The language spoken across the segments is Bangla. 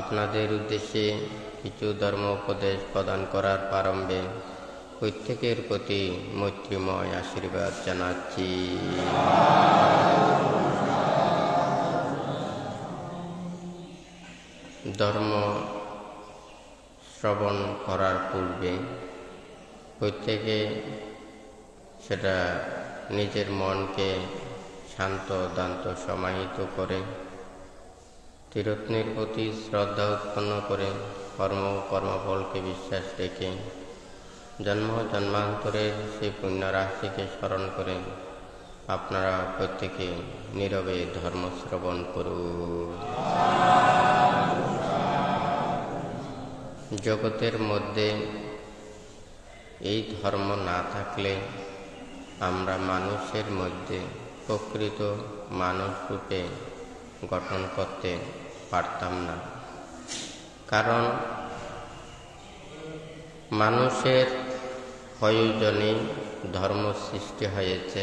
আপনাদের উদ্দেশ্যে কিছু ধর্ম উপদেশ প্রদান করার প্রারম্ভে প্রত্যেকের প্রতি মৈত্রীময় আশীর্বাদ জানাচ্ছি। ধর্ম শ্রবণ করার পূর্বে প্রত্যেকে সেটা নিজের মনকে শান্ত দান্ত সমাহিত করে তীরত্নের প্রতি শ্রদ্ধা উৎপন্ন করে কর্মফলকে বিশ্বাস রেখে জন্মান্তরের সেই পুণ্য রাশিকে স্মরণ করে আপনারা প্রত্যেকে নীরবে ধর্ম শ্রবণ করুন। জগতের মধ্যে এই ধর্ম না থাকলে আমরা মানুষের মধ্যে প্রকৃত মানুষ রূপে গঠন করতে পারতাম না। কারণ মানুষের প্রয়োজনে ধর্ম সৃষ্টি হয়েছে,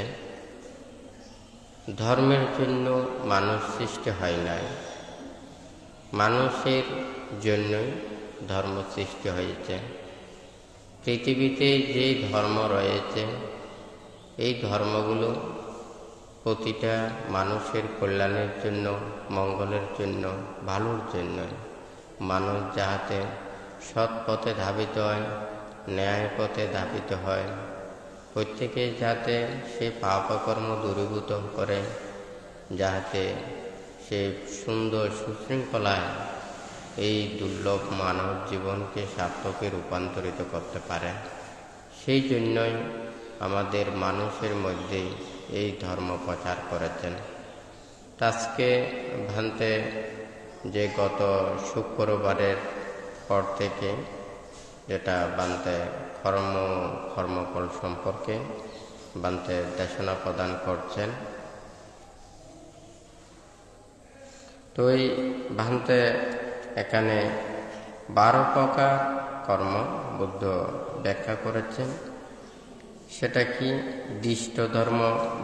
ধর্মের জন্য মানুষ সৃষ্টি হয় নাই, মানুষের জন্যই ধর্ম সৃষ্টি হয়েছে। পৃথিবীতে যে ধর্ম রয়েছে এই ধর্মগুলো প্রতিটা মানুষের কল্যাণের জন্য, মঙ্গলের জন্য, ভালোর জন্য। মানুষ যাহাতে সৎ পথে ধাবিত হয়, ন্যায় পথে ধাবিত হয়, প্রত্যেকে যাতে সে পাপকর্ম দূরীভূত করে, যাহাতে সে সুন্দর সুশৃঙ্খলায় এই দুর্লভ মানব জীবনকে সার্থকে রূপান্তরিত করতে পারে। সেই জন্যই আমাদের মানুষের মধ্যে এই ধর্ম প্রচার করেছেন। আজকে ভান্তে যে গত শুক্রবারের পর থেকে যেটা বান্তে কর্মফল সম্পর্কে বান্তে দেশনা প্রদান করছেন, তো এই ভান্তে এখানে 12 প্রকার কর্ম বুদ্ধ ব্যাখ্যা করেছেন। সেটা কি? দৃষ্ট ধর্ম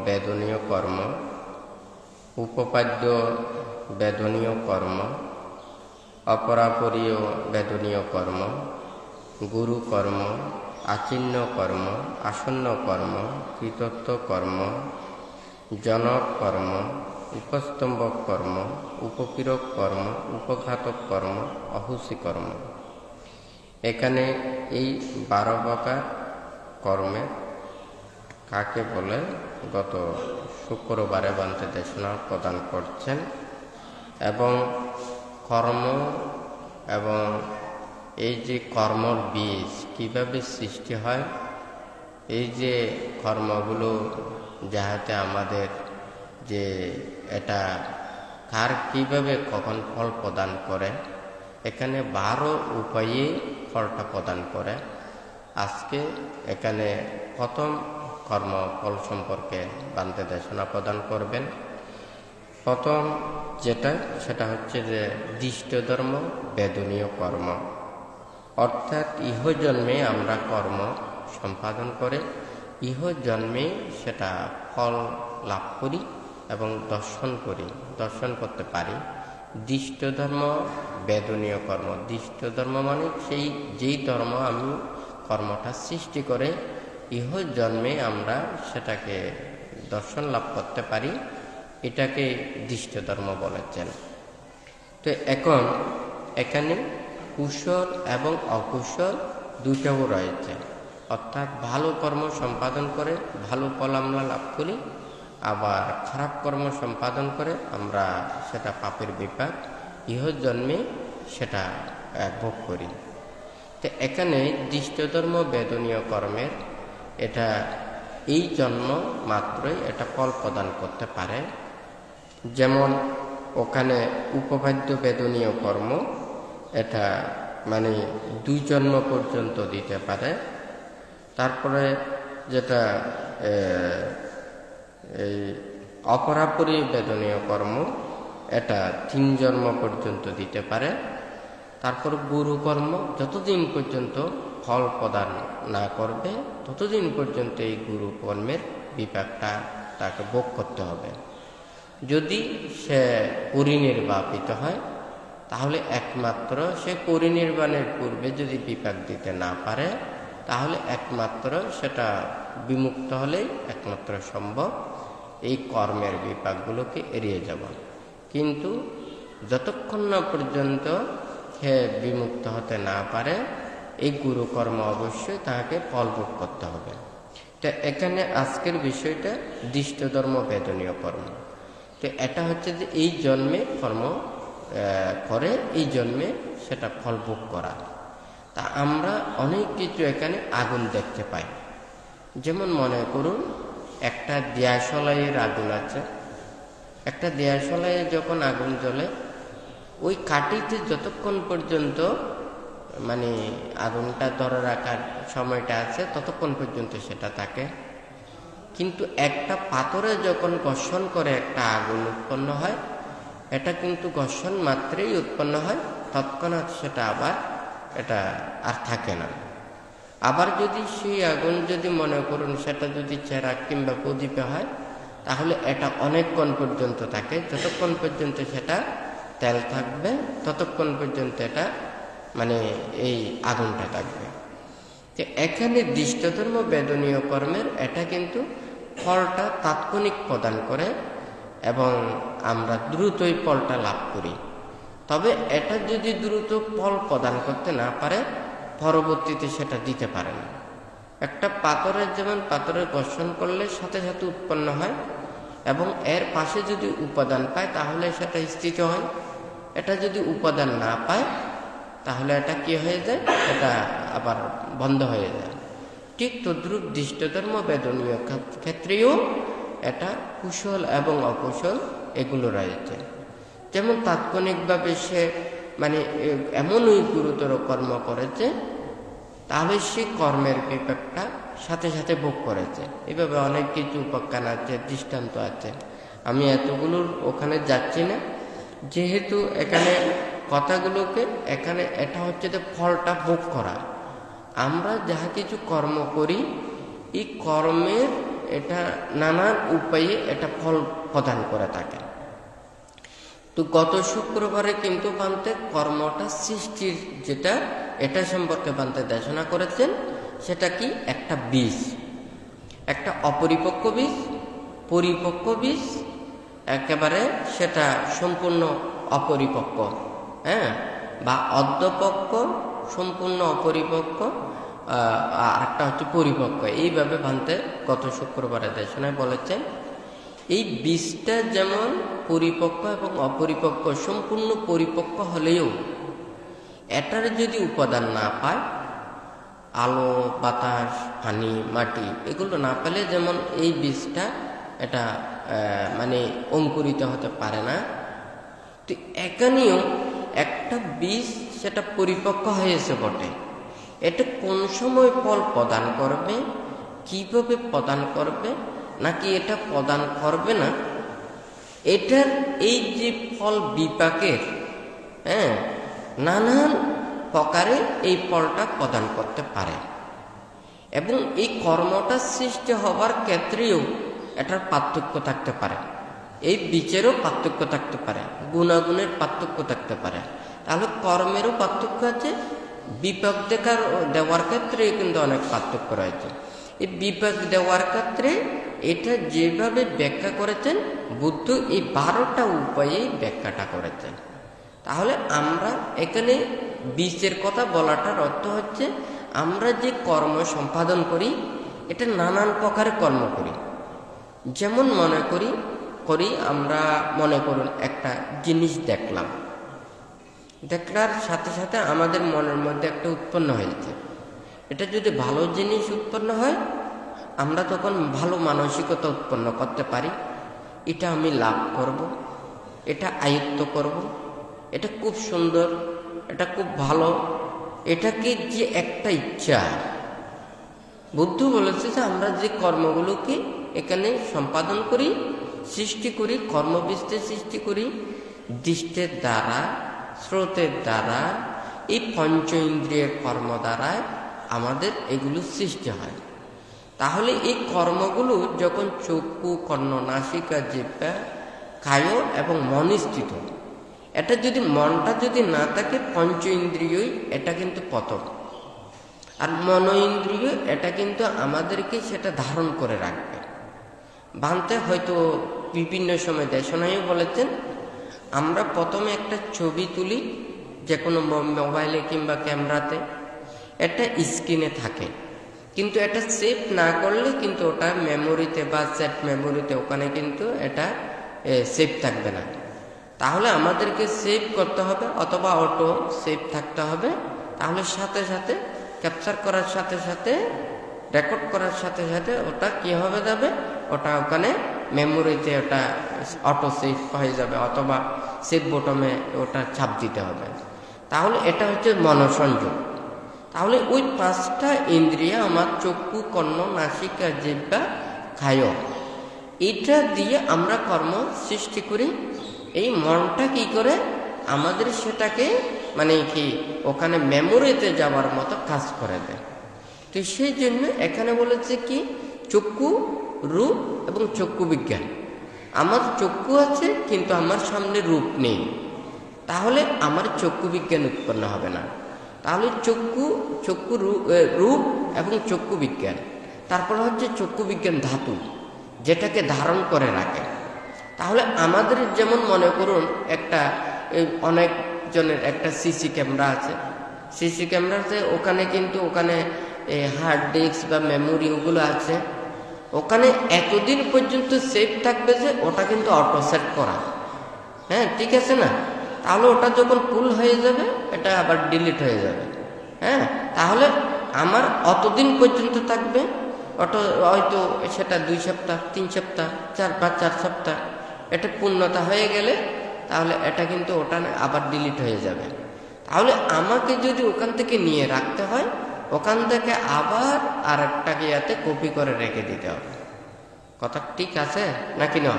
বেদনীয় কর্ম, উপপাদ্য বেদনীয় কর্ম, অপরাপরীয় বেদনীয় কর্ম, গুরু কর্ম, আচিন্ন কর্ম, আসন্ন কর্ম, কৃতত্ব কর্ম, জনক কর্ম, উপস্তম্ভক কর্ম, উপপীড়ক কর্ম, উপঘাতক কর্ম, অহুসি কর্ম। এখানে এই 12 প্রকার কর্মে কাকে বলে গত শুক্রবারে বান্তে দেশনা প্রদান করছেন। এবং কর্ম এবং এই যে কর্মর বীজ কিভাবে সৃষ্টি হয়, এই যে কর্মগুলো যাহাতে আমাদের যে এটা কার কিভাবে কখন ফল প্রদান করে, এখানে 12 উপায়ে ফলটা প্রদান করে। আজকে এখানে প্রথম কর্মফল সম্পর্কে বান্তে দেশনা প্রদান করবেন। প্রথম সেটা হচ্ছে যে দৃষ্ট ধর্ম বেদনীয় কর্ম, অর্থাৎ ইহজন্মে আমরা কর্ম সম্পাদন করে ইহজন্মে সেটা ফল লাভ করি এবং দর্শন করতে পারি। দৃষ্ট ধর্ম বেদনীয় কর্ম, দৃষ্ট ধর্ম মানে যেই ধর্ম আমি কর্মটা সৃষ্টি করে ইহ জন্মে আমরা সেটাকে দর্শন লাভ করতে পারি, এটাকে দৃষ্ট ধর্ম বলেছেন। তো এখন এখানে কুশল এবং অকুশল দুটাও রয়েছে, অর্থাৎ ভালো কর্ম সম্পাদন করে ভালো ফল আমরা লাভ করি, আবার খারাপ কর্ম সম্পাদন করে আমরা সেটা পাপের বিপাক ইহ জন্মে সেটা ভোগ করি। তো এখানে দৃষ্ট ধর্ম বেদনীয় কর্মের এটা এই জন্ম মাত্রই এটা ফল প্রদান করতে পারে। যেমন ওখানে উপবাদ্য বেদনীয় কর্ম এটা মানে 2 জন্ম পর্যন্ত দিতে পারে। তারপরে যেটা এই অপরাপরী বেদনীয় কর্ম এটা 3 জন্ম পর্যন্ত দিতে পারে। তারপর গুরু কর্ম যতদিন পর্যন্ত ফল প্রদান না করবে ততদিন পর্যন্ত এই গুরু কর্মের বিপাকটা তাকে ভোগ করতে হবে। যদি সে পরিনির্বাপিত হয় তাহলে একমাত্র সে পরিনির্বাণের পূর্বে যদি বিপাক দিতে না পারে, তাহলে একমাত্র সেটা বিমুক্ত হলেই একমাত্র সম্ভব এই কর্মের বিপাকগুলোকে এড়িয়ে যাওয়া। কিন্তু যতক্ষণ না পর্যন্ত সে বিমুক্ত হতে না পারে, এই গুরুকর্ম অবশ্যই তাকে ফলভোগ করতে হবে। তো এখানে আজকের বিষয়টা দৃষ্টধর্ম বেদনীয় কর্ম। তো এটা হচ্ছে যে এই জন্মে কর্ম করে, এই জন্মে সেটা ফলভোগ করা। তা আমরা অনেক কিছু এখানে আগুন দেখতে পাই। যেমন মনে করুন একটা দিয়াশলাইয়ের আগুন আছে। একটা দিয়াশলাইয়ে যখন আগুন জ্বলে, ওই কাঠিতে যতক্ষণ পর্যন্ত মানে আগুনটা ধরে রাখার সময়টা আছে ততক্ষণ পর্যন্ত সেটা থাকে। কিন্তু একটা পাথরে যখন ঘর্ষণ করে একটা আগুন উৎপন্ন হয়, এটা কিন্তু ঘর্ষণ মাত্রেই উৎপন্ন হয়, তৎক্ষণাৎ সেটা আবার এটা আর থাকে না। আবার যদি সেই আগুন যদি মনে করুন সেটা যদি চেরাগ কিংবা প্রদীপে হয়, তাহলে এটা অনেকক্ষণ পর্যন্ত থাকে। যতক্ষণ পর্যন্ত সেটা তেল থাকবে ততক্ষণ পর্যন্ত এটা মানে এই আগুনটা থাকবে। তো এখানে দৃষ্টধর্ম বেদনীয় কর্মের এটা কিন্তু ফলটা তাৎক্ষণিক প্রদান করে এবং আমরা দ্রুতই ফলটা লাভ করি। তবে এটা যদি দ্রুত ফল প্রদান করতে না পারে, পরবর্তীতে সেটা দিতে পারে না। একটা পাথরের যেমন পাথরের ঘর্ষণ করলে সাথে সাথে উৎপন্ন হয় এবং এর পাশে যদি উপাদান পায় তাহলে সেটা স্থিত হয়। এটা যদি উপাদান না পায় তাহলে এটা কি হয়ে যায়, এটা আবার বন্ধ হয়ে যায়। ঠিক তদ্রূপ দৃষ্টধর্ম বেদনীয় ক্ষেত্রেও এটা কুশল এবং অকুশল এগুলো রয়েছে। যেমন তাৎক্ষণিকভাবে সে মানে এমনই গুরুতর কর্ম করেছে, তাহলে সে কর্মের বিপাকটা সাথে সাথে ভোগ করেছে। এভাবে অনেক কিছু উপাখ্যান আছে, দৃষ্টান্ত আছে। আমি এতগুলোর ওখানে যাচ্ছি না, যেহেতু এখানে কথাগুলোকে এখানে এটা হচ্ছে যে ফলটা ভোগ করা। আমরা যাহা কিছু কর্ম করি, এই কর্মের এটা নানান উপায়ে এটা ফল প্রদান করে থাকে। তো গত শুক্রবারে কিন্তু বান্তে কর্মটা সৃষ্টির যেটা এটা সম্পর্কে বান্তে দেশনা করেছেন। সেটা কি একটা বীজ, একটা অপরিপক্ক বীজ, পরিপক্ক বীজ, একেবারে সেটা সম্পূর্ণ অপরিপক্ক, বা অর্ধপক্ক, সম্পূর্ণ অপরিপক্ক, আর একটা হচ্ছে পরিপক্ক। এইভাবে ভান্তে গত শুক্রবারে দেশনায় বলেছেন। এই বীজটা যেমন পরিপক্ক এবং অপরিপক্ক, সম্পূর্ণ পরিপক্ক হলেও এটার যদি উপাদান না পায়, আলো, বাতাস, পানি, মাটি এগুলো না পেলে যেমন এই বীজটা এটা মানে অঙ্কুরিত হতে পারে না। তো এখানেও একটা বীজ সেটা পরিপক্ক হয়েছে বটে, এটা কোন সময় ফল প্রদান করবে, কিভাবে প্রদান করবে, নাকি এটা প্রদান করবে না, এটার এই যে ফল বিপাকের নানান প্রকারে এই ফলটা প্রদান করতে পারে। এবং এই কর্মটা সৃষ্টি হবার ক্ষেত্রেও এটার পার্থক্য থাকতে পারে, এই বীজেরও পার্থক্য থাকতে পারে, গুণাগুণের পার্থক্য থাকতে পারে। তাহলে কর্মেরও পার্থক্য আছে, বিপাক দেওয়ার ক্ষেত্রে কিন্তু অনেক পার্থক্য রয়েছে। এই বিপাক দেওয়ার ক্ষেত্রে এটা যেভাবে ব্যাখ্যা করেছেন বুদ্ধ, এই 12টা উপায়ে ব্যাখ্যাটা করেছেন। তাহলে আমরা এখানে বীজের কথা বলাটার অর্থ হচ্ছে আমরা যে কর্ম সম্পাদন করি এটা নানান প্রকারের কর্ম করি। যেমন মনে করি আমরা মনে করুন একটা জিনিস দেখলাম, দেখার সাথে সাথে আমাদের মনের মধ্যে একটা উৎপন্ন হয়েছে। এটা যদি ভালো জিনিস উৎপন্ন হয়, আমরা তখন ভালো মানসিকতা উৎপন্ন করতে পারি। এটা আমি লাভ করব, এটা আয়ত্ত করব, এটা খুব সুন্দর, এটা খুব ভালো, এটাকে যে একটা ইচ্ছা। বুদ্ধ বলেছে যে আমরা যে কর্মগুলোকে এখানে সম্পাদন করি, সৃষ্টি করি, কর্মবিস্তের সৃষ্টি করি, দৃষ্টের দ্বারা, স্রোতের দ্বারা, এই পঞ্চ ইন্দ্রিয়ের কর্ম দ্বারায় আমাদের এগুলো সৃষ্টি হয়। তাহলে এই কর্মগুলো যখন চক্ষু, কর্ণ, নাসিকা, জিহ্বা, কায় এবং মনস্থিত, এটা যদি মনটা যদি না থাকে, পঞ্চ ইন্দ্রিয়ই এটা কিন্তু প্রথম, আর মনো ইন্দ্রিয় এটা কিন্তু আমাদেরকে সেটা ধারণ করে রাখবে। বানতে হয়তো বিভিন্ন সময় দেশনায়ও বলেছেন, আমরা প্রথমে একটা ছবি তুলি যে কোনো মোবাইলে কিংবা ক্যামেরাতে, এটা স্ক্রিনে থাকে, কিন্তু এটা সেভ না করলে কিন্তু ওটা মেমোরিতে বা সেট মেমোরিতে ওখানে কিন্তু এটা সেভ থাকবে না। তাহলে আমাদেরকে সেভ করতে হবে, অথবা অটো সেভ থাকতে হবে। তাহলে সাথে সাথে ক্যাপচার করার সাথে সাথে, রেকর্ড করার সাথে সাথে ওটা কি হবে যাবে, ওটা ওখানে মেমোরিতে ওটা অটো সেভ হয়ে যাবে, অথবা সেভ বটমে ওটা ছাপ দিতে হবে। তাহলে এটা হচ্ছে মনোসংযোগ। তাহলে ওই পাঁচটা ইন্দ্রিয় আমার চক্ষু, কর্ণ, নাসিকা, জিহ্বা, কায়, এটা দিয়ে আমরা কর্ম সৃষ্টি করি। এই মনটা কি করে আমাদের সেটাকে মানে কি ওখানে মেমোরিতে যাওয়ার মতো কাজ করে দেয়। তো সেই জন্য এখানে বলেছে কি, চক্ষু, রূপ এবং চক্ষু বিজ্ঞান। আমার চক্ষু আছে কিন্তু আমার সামনে রূপ নেই, তাহলে আমার চক্ষু বিজ্ঞান উৎপন্ন হবে না। তাহলে চক্ষু রূপ এবং চক্ষু বিজ্ঞান। তারপর হচ্ছে চক্ষু বিজ্ঞান ধাতু, যেটাকে ধারণ করে রাখে। তাহলে আমাদের যেমন মনে করুন একটা অনেক জনের একটা সিসি ক্যামেরা আছে, সিসি ক্যামেরাতে ওখানে কিন্তু ওখানে হার্ড ডিস্ক বা মেমোরি ওগুলো আছে, ওখানে এতদিন পর্যন্ত সেভ থাকবে যে ওটা কিন্তু অটো সেট করা। হ্যাঁ, ঠিক আছে না? তাহলে ওটা যখন ফুল হয়ে যাবে এটা আবার ডিলিট হয়ে যাবে। হ্যাঁ, তাহলে আমার অতদিন পর্যন্ত থাকবে, অটো হয়তো সেটা 2 সপ্তাহ, 3 সপ্তাহ, 4 সপ্তাহ, এটা পূর্ণতা হয়ে গেলে তাহলে এটা কিন্তু ওটা আবার ডিলিট হয়ে যাবে। তাহলে আমাকে যদি ওখান থেকে নিয়ে রাখতে হয়, ওখান থেকে আবার আর একটা ইয়াতে কপি করে রেখে দিতে হবে। কথা ঠিক আছে নাকি না?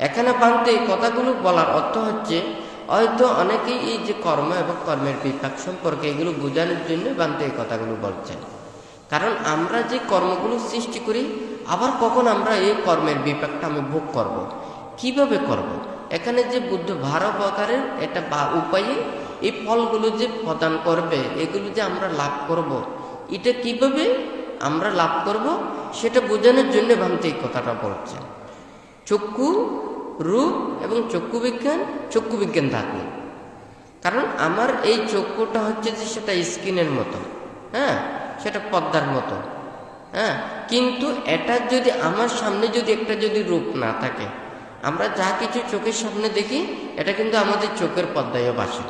এখানে বানতে এই কথাগুলো বলার অর্থ হচ্ছে, হয়তো অনেকেই এই যে কর্ম এবং কর্মের বিপাক সম্পর্কে এগুলো বোঝানোর জন্য বানতে এই কথাগুলো বলছেন। কারণ আমরা যে কর্মগুলো সৃষ্টি করি, আবার কখন আমরা এই কর্মের বিপাকটা আমি ভোগ করব, কিভাবে করব, এখানে যে বুদ্ধ 12 প্রকারের এটা বা উপায়ে এই ফলগুলো যে প্রদান করবে, এগুলো যে আমরা লাভ করব, এটা কিভাবে আমরা লাভ করব সেটা বোঝানোর জন্য ভাবতে এই কথাটা বলছেন। চক্ষু, রূপ এবং চক্ষু বিজ্ঞান ধাতু। কারণ আমার এই চক্ষুটা হচ্ছে যে সেটা স্কিনের মতো, হ্যাঁ, সেটা পর্দার মতো, হ্যাঁ, কিন্তু এটা যদি আমার সামনে যদি একটা যদি রূপ না থাকে, আমরা যা কিছু চোখের সামনে দেখি এটা কিন্তু আমাদের চোখের পর্দায়ও বাসে,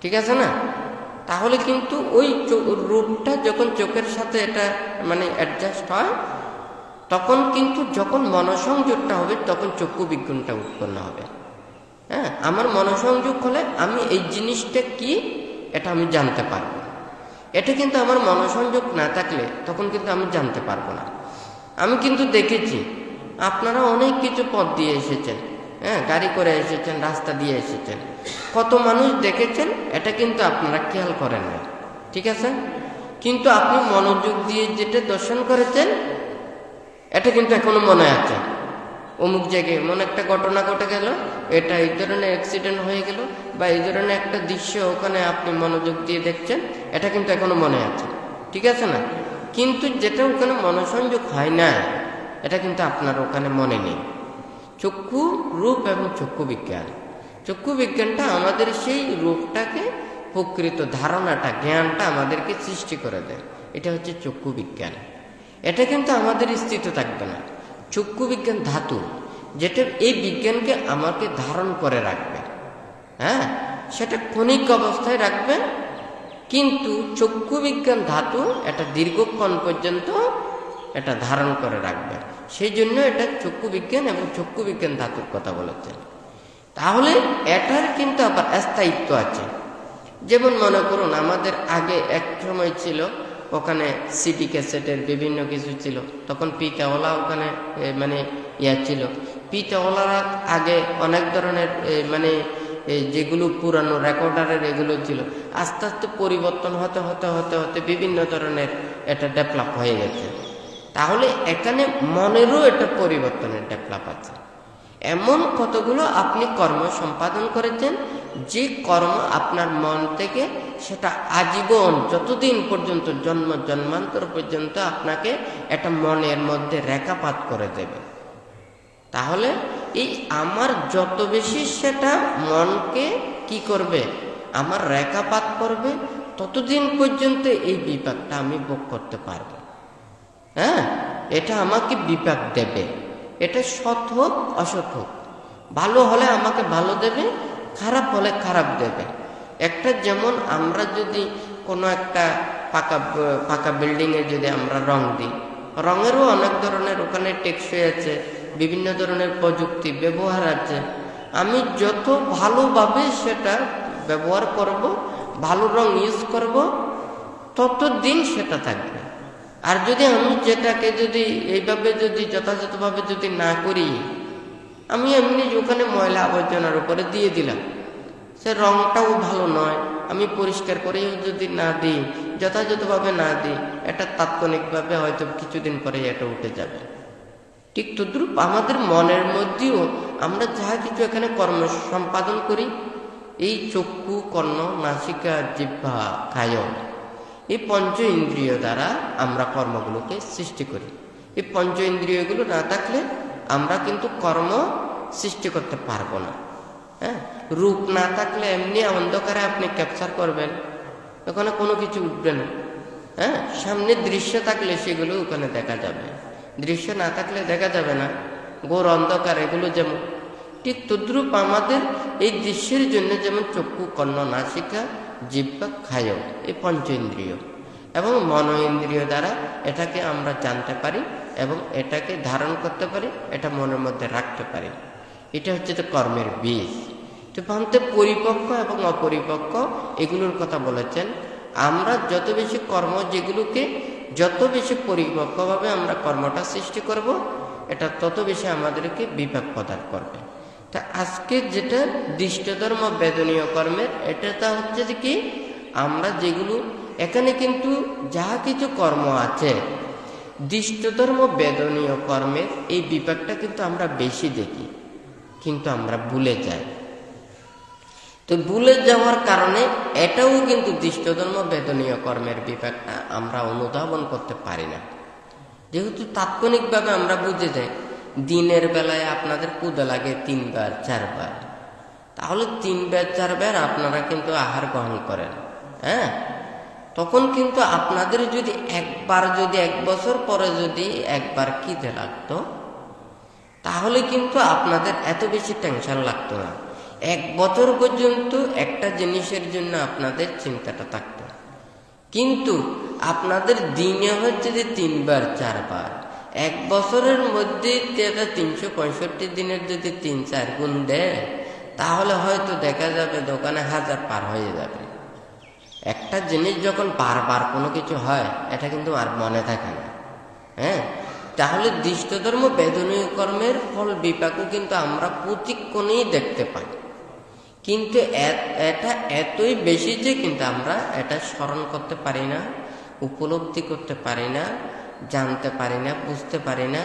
ঠিক আছে না? তাহলে কিন্তু ওই রূপটা যখন চোখের সাথে এটা মানে অ্যাডজাস্ট হয়, তখন কিন্তু যখন মনোসংযোগটা হবে তখন চক্ষু বিজ্ঞানটা উৎপন্ন হবে। হ্যাঁ, আমার মনোসংযোগ হলে আমি এই জিনিসটা কি এটা আমি জানতে পারবো। এটা কিন্তু আমার মনোসংযোগ না থাকলে তখন কিন্তু আমি জানতে পারবো না। আমি কিন্তু দেখেছি আপনারা অনেক কিছু পথ দিয়ে এসেছেন, হ্যাঁ, গাড়ি করে এসেছেন, রাস্তা দিয়ে এসেছেন, কত মানুষ দেখেছেন, এটা কিন্তু আপনারা খেয়াল করেন না, ঠিক আছে? কিন্তু আপনি মনোযোগ দিয়ে যেটা দর্শন করেছেন এটা কিন্তু এখনো মনে আছে। অমুক জায়গায় এমন একটা ঘটনা ঘটে গেল, এটা এই ধরনের অ্যাক্সিডেন্ট হয়ে গেল, বা এই ধরনের একটা দৃশ্য ওখানে আপনি মনোযোগ দিয়ে দেখছেন, এটা কিন্তু এখনো মনে আছে, ঠিক আছে না? কিন্তু যেটা ওখানে মনোসংযোগ হয় না, এটা কিন্তু আপনার ওখানে মনে নেই। চক্ষু, রূপ এবং চক্ষু বিজ্ঞানটা আমাদের সেই রূপটাকে প্রকৃত ধারণাটা, জ্ঞানটা আমাদেরকে সৃষ্টি করে দেয়। এটা হচ্ছে চক্ষু বিজ্ঞান। এটা কিন্তু আমাদের স্থিত থাকবে না। চক্ষু বিজ্ঞান ধাতু, যেটা এই বিজ্ঞানকে আমাকে ধারণ করে রাখবে, হ্যাঁ, সেটা ক্ষণিক অবস্থায় রাখবে, কিন্তু চক্ষু বিজ্ঞান ধাতু এটা দীর্ঘক্ষণ পর্যন্ত এটা ধারণ করে রাখবে। সেই জন্য এটা চক্ষু বিজ্ঞান এবং চক্ষু বিজ্ঞান ধাতুর কথা বলেছেন। তাহলে এটার কিন্তু আবার স্থায়িত্ব আছে। যেমন মনে করুন আমাদের আগে এক সময় ছিল ওখানে সিডি ক্যাসেটের বিভিন্ন কিছু ছিল, তখন পিতাওয়ালা ওখানে মানে ছিল। পিতাওয়ালারা আগে অনেক ধরনের মানে যেগুলো পুরানো রেকর্ডারের এগুলো ছিল, আস্তে আস্তে পরিবর্তন হতে হতে হতে হতে বিভিন্ন ধরনের এটা ডেভেলপ হয়ে গেছে। তাহলে এখানে মনেরও এটা পরিবর্তনের ডেভেলপ আছে। এমন কতগুলো আপনি কর্ম সম্পাদন করেছেন যে কর্ম আপনার মন থেকে সেটা আজীবন যতদিন পর্যন্ত জন্ম জন্মান্তর পর্যন্ত আপনাকে এটা মনের মধ্যে রেখাপাত করে দেবে। তাহলে এই আমার যত বেশি সেটা মনকে কি করবে, আমার রেখাপাত করবে, ততদিন পর্যন্ত এই বিপাকটা আমি ভোগ করতে পারবো। হ্যাঁ, এটা আমাকে বিপাক দেবে। এটা সৎ হোক অসৎ হোক, ভালো হলে আমাকে ভালো দেবে, খারাপ হলে খারাপ দেবে। একটা যেমন আমরা যদি কোনো একটা পাকা বিল্ডিংয়ে যদি আমরা রং দিই, রঙেরও অনেক ধরনের ওখানে টেকসই আছে, বিভিন্ন ধরনের প্রযুক্তি ব্যবহার আছে। আমি যত ভালোভাবে সেটা ব্যবহার করব, ভালো রং ইউজ করব, ততদিন সেটা থাকবে। আর যদি আমি যেটাকে যদি এইভাবে যদি যথাযথভাবে যদি না করি, আমি এমনি ওখানে ময়লা আবর্জনার উপরে দিয়ে দিলাম, সে রংটাও ভালো নয়। আমি পরিষ্কার করেও যদি না দিই, যথাযথভাবে না দিই, এটা তাৎক্ষণিকভাবে হয়তো কিছুদিন পরে এটা উঠে যাবে। ঠিক তদ্রূপ আমাদের মনের মধ্যেও আমরা যাহা কিছু এখানে কর্ম সম্পাদন করি, এই চক্ষু, কর্ণ, নাসিকা, জিহ্বা, কায়, এই পঞ্চ ইন্দ্রিয় দ্বারা আমরা কর্মগুলোকে সৃষ্টি করি। এই পঞ্চ ইন্দ্রিয়গুলো না থাকলে আমরা কিন্তু কর্ম সৃষ্টি করতে পারবো না। হ্যাঁ, রূপ না থাকলে এমনি অন্ধকারে আপনি ক্যাপচার করবেন, ওখানে কোনো কিছু উঠবে না। হ্যাঁ, সামনে দৃশ্য থাকলে সেগুলো ওখানে দেখা যাবে, দৃশ্য না থাকলে দেখা যাবে না। ঘোর অন্ধকার এগুলো যেমন, ঠিক তদ্রূপ আমাদের এই দৃশ্যের জন্য যেমন চক্ষু, কর্ণ, নাসিকা, জিহ্বা, কায়, এই পঞ্চ ইন্দ্রিয় এবং মন ইন্দ্রিয় দ্বারা এটাকে আমরা জানতে পারি এবং এটাকে ধারণ করতে পারি, এটা মনের মধ্যে রাখতে পারি। এটা হচ্ছে তো কর্মের বীজ। তো ভান্তে পরিপক্ক এবং অপরিপক্ক এগুলোর কথা বলেছেন। আমরা যত বেশি কর্ম, যেগুলোকে যত বেশি পরিপক্কভাবে আমরা কর্মটা সৃষ্টি করব, এটা তত বেশি আমাদেরকে বিপাক প্রদান করবে। তা আজকে যেটা দৃষ্টধর্ম বেদনীয় কর্মের, এটা হচ্ছে যে কি, আমরা যেগুলো এখানে কিন্তু যাহা কিছু কর্ম আছে, দৃষ্টধর্ম বেদনীয় কর্মের এই বিপাকটা কিন্তু আমরা বেশি দেখি, কিন্তু আমরা ভুলে যাই। তো ভুলে যাওয়ার কারণে এটাও কিন্তু দৃষ্টধর্ম বেদনীয় কর্মের বিপাকটা আমরা অনুধাবন করতে পারি না। যেহেতু তাৎক্ষণিকভাবে আমরা বুঝে যাই, দিনের বেলায় আপনাদের ক্ষুধা লাগে 3 বার 4 বার, তাহলে 3 বার 4 বার আপনারা কিন্তু আহার গ্রহণ করেন। হ্যাঁ, তখন কিন্তু আপনাদের যদি একবার, যদি 1 বছর পরে যদি একবার খিদে লাগতো, তাহলে কিন্তু আপনাদের এত বেশি টেনশন লাগতো না। 1 বছর পর্যন্ত একটা জিনিসের জন্য আপনাদের চিন্তাটা থাকতো। কিন্তু আপনাদের দিনে হচ্ছে যে 3 বার 4 বার, 1 বছরের মধ্যে 365 দিনের যদি 3-4 গুণ দেয়, তাহলে হয়তো দেখা যাবে দোকানে 1000 পার হয়ে যাবে। একটা জিনিস যখন বারবার কোনো কিছু হয়, এটা কিন্তু আর মনে থাকে না। হ্যাঁ, তাহলে দৃষ্টধর্ম বেদনীয় কর্মের ফল বিপাকও কিন্তু আমরা প্রতিক্ষণেই দেখতে পাই, কিন্তু এটা এতই বেশি যে কিন্তু আমরা এটা স্মরণ করতে পারি না, উপলব্ধি করতে পারি না, জানতে পারি না, বুঝতে পারি না,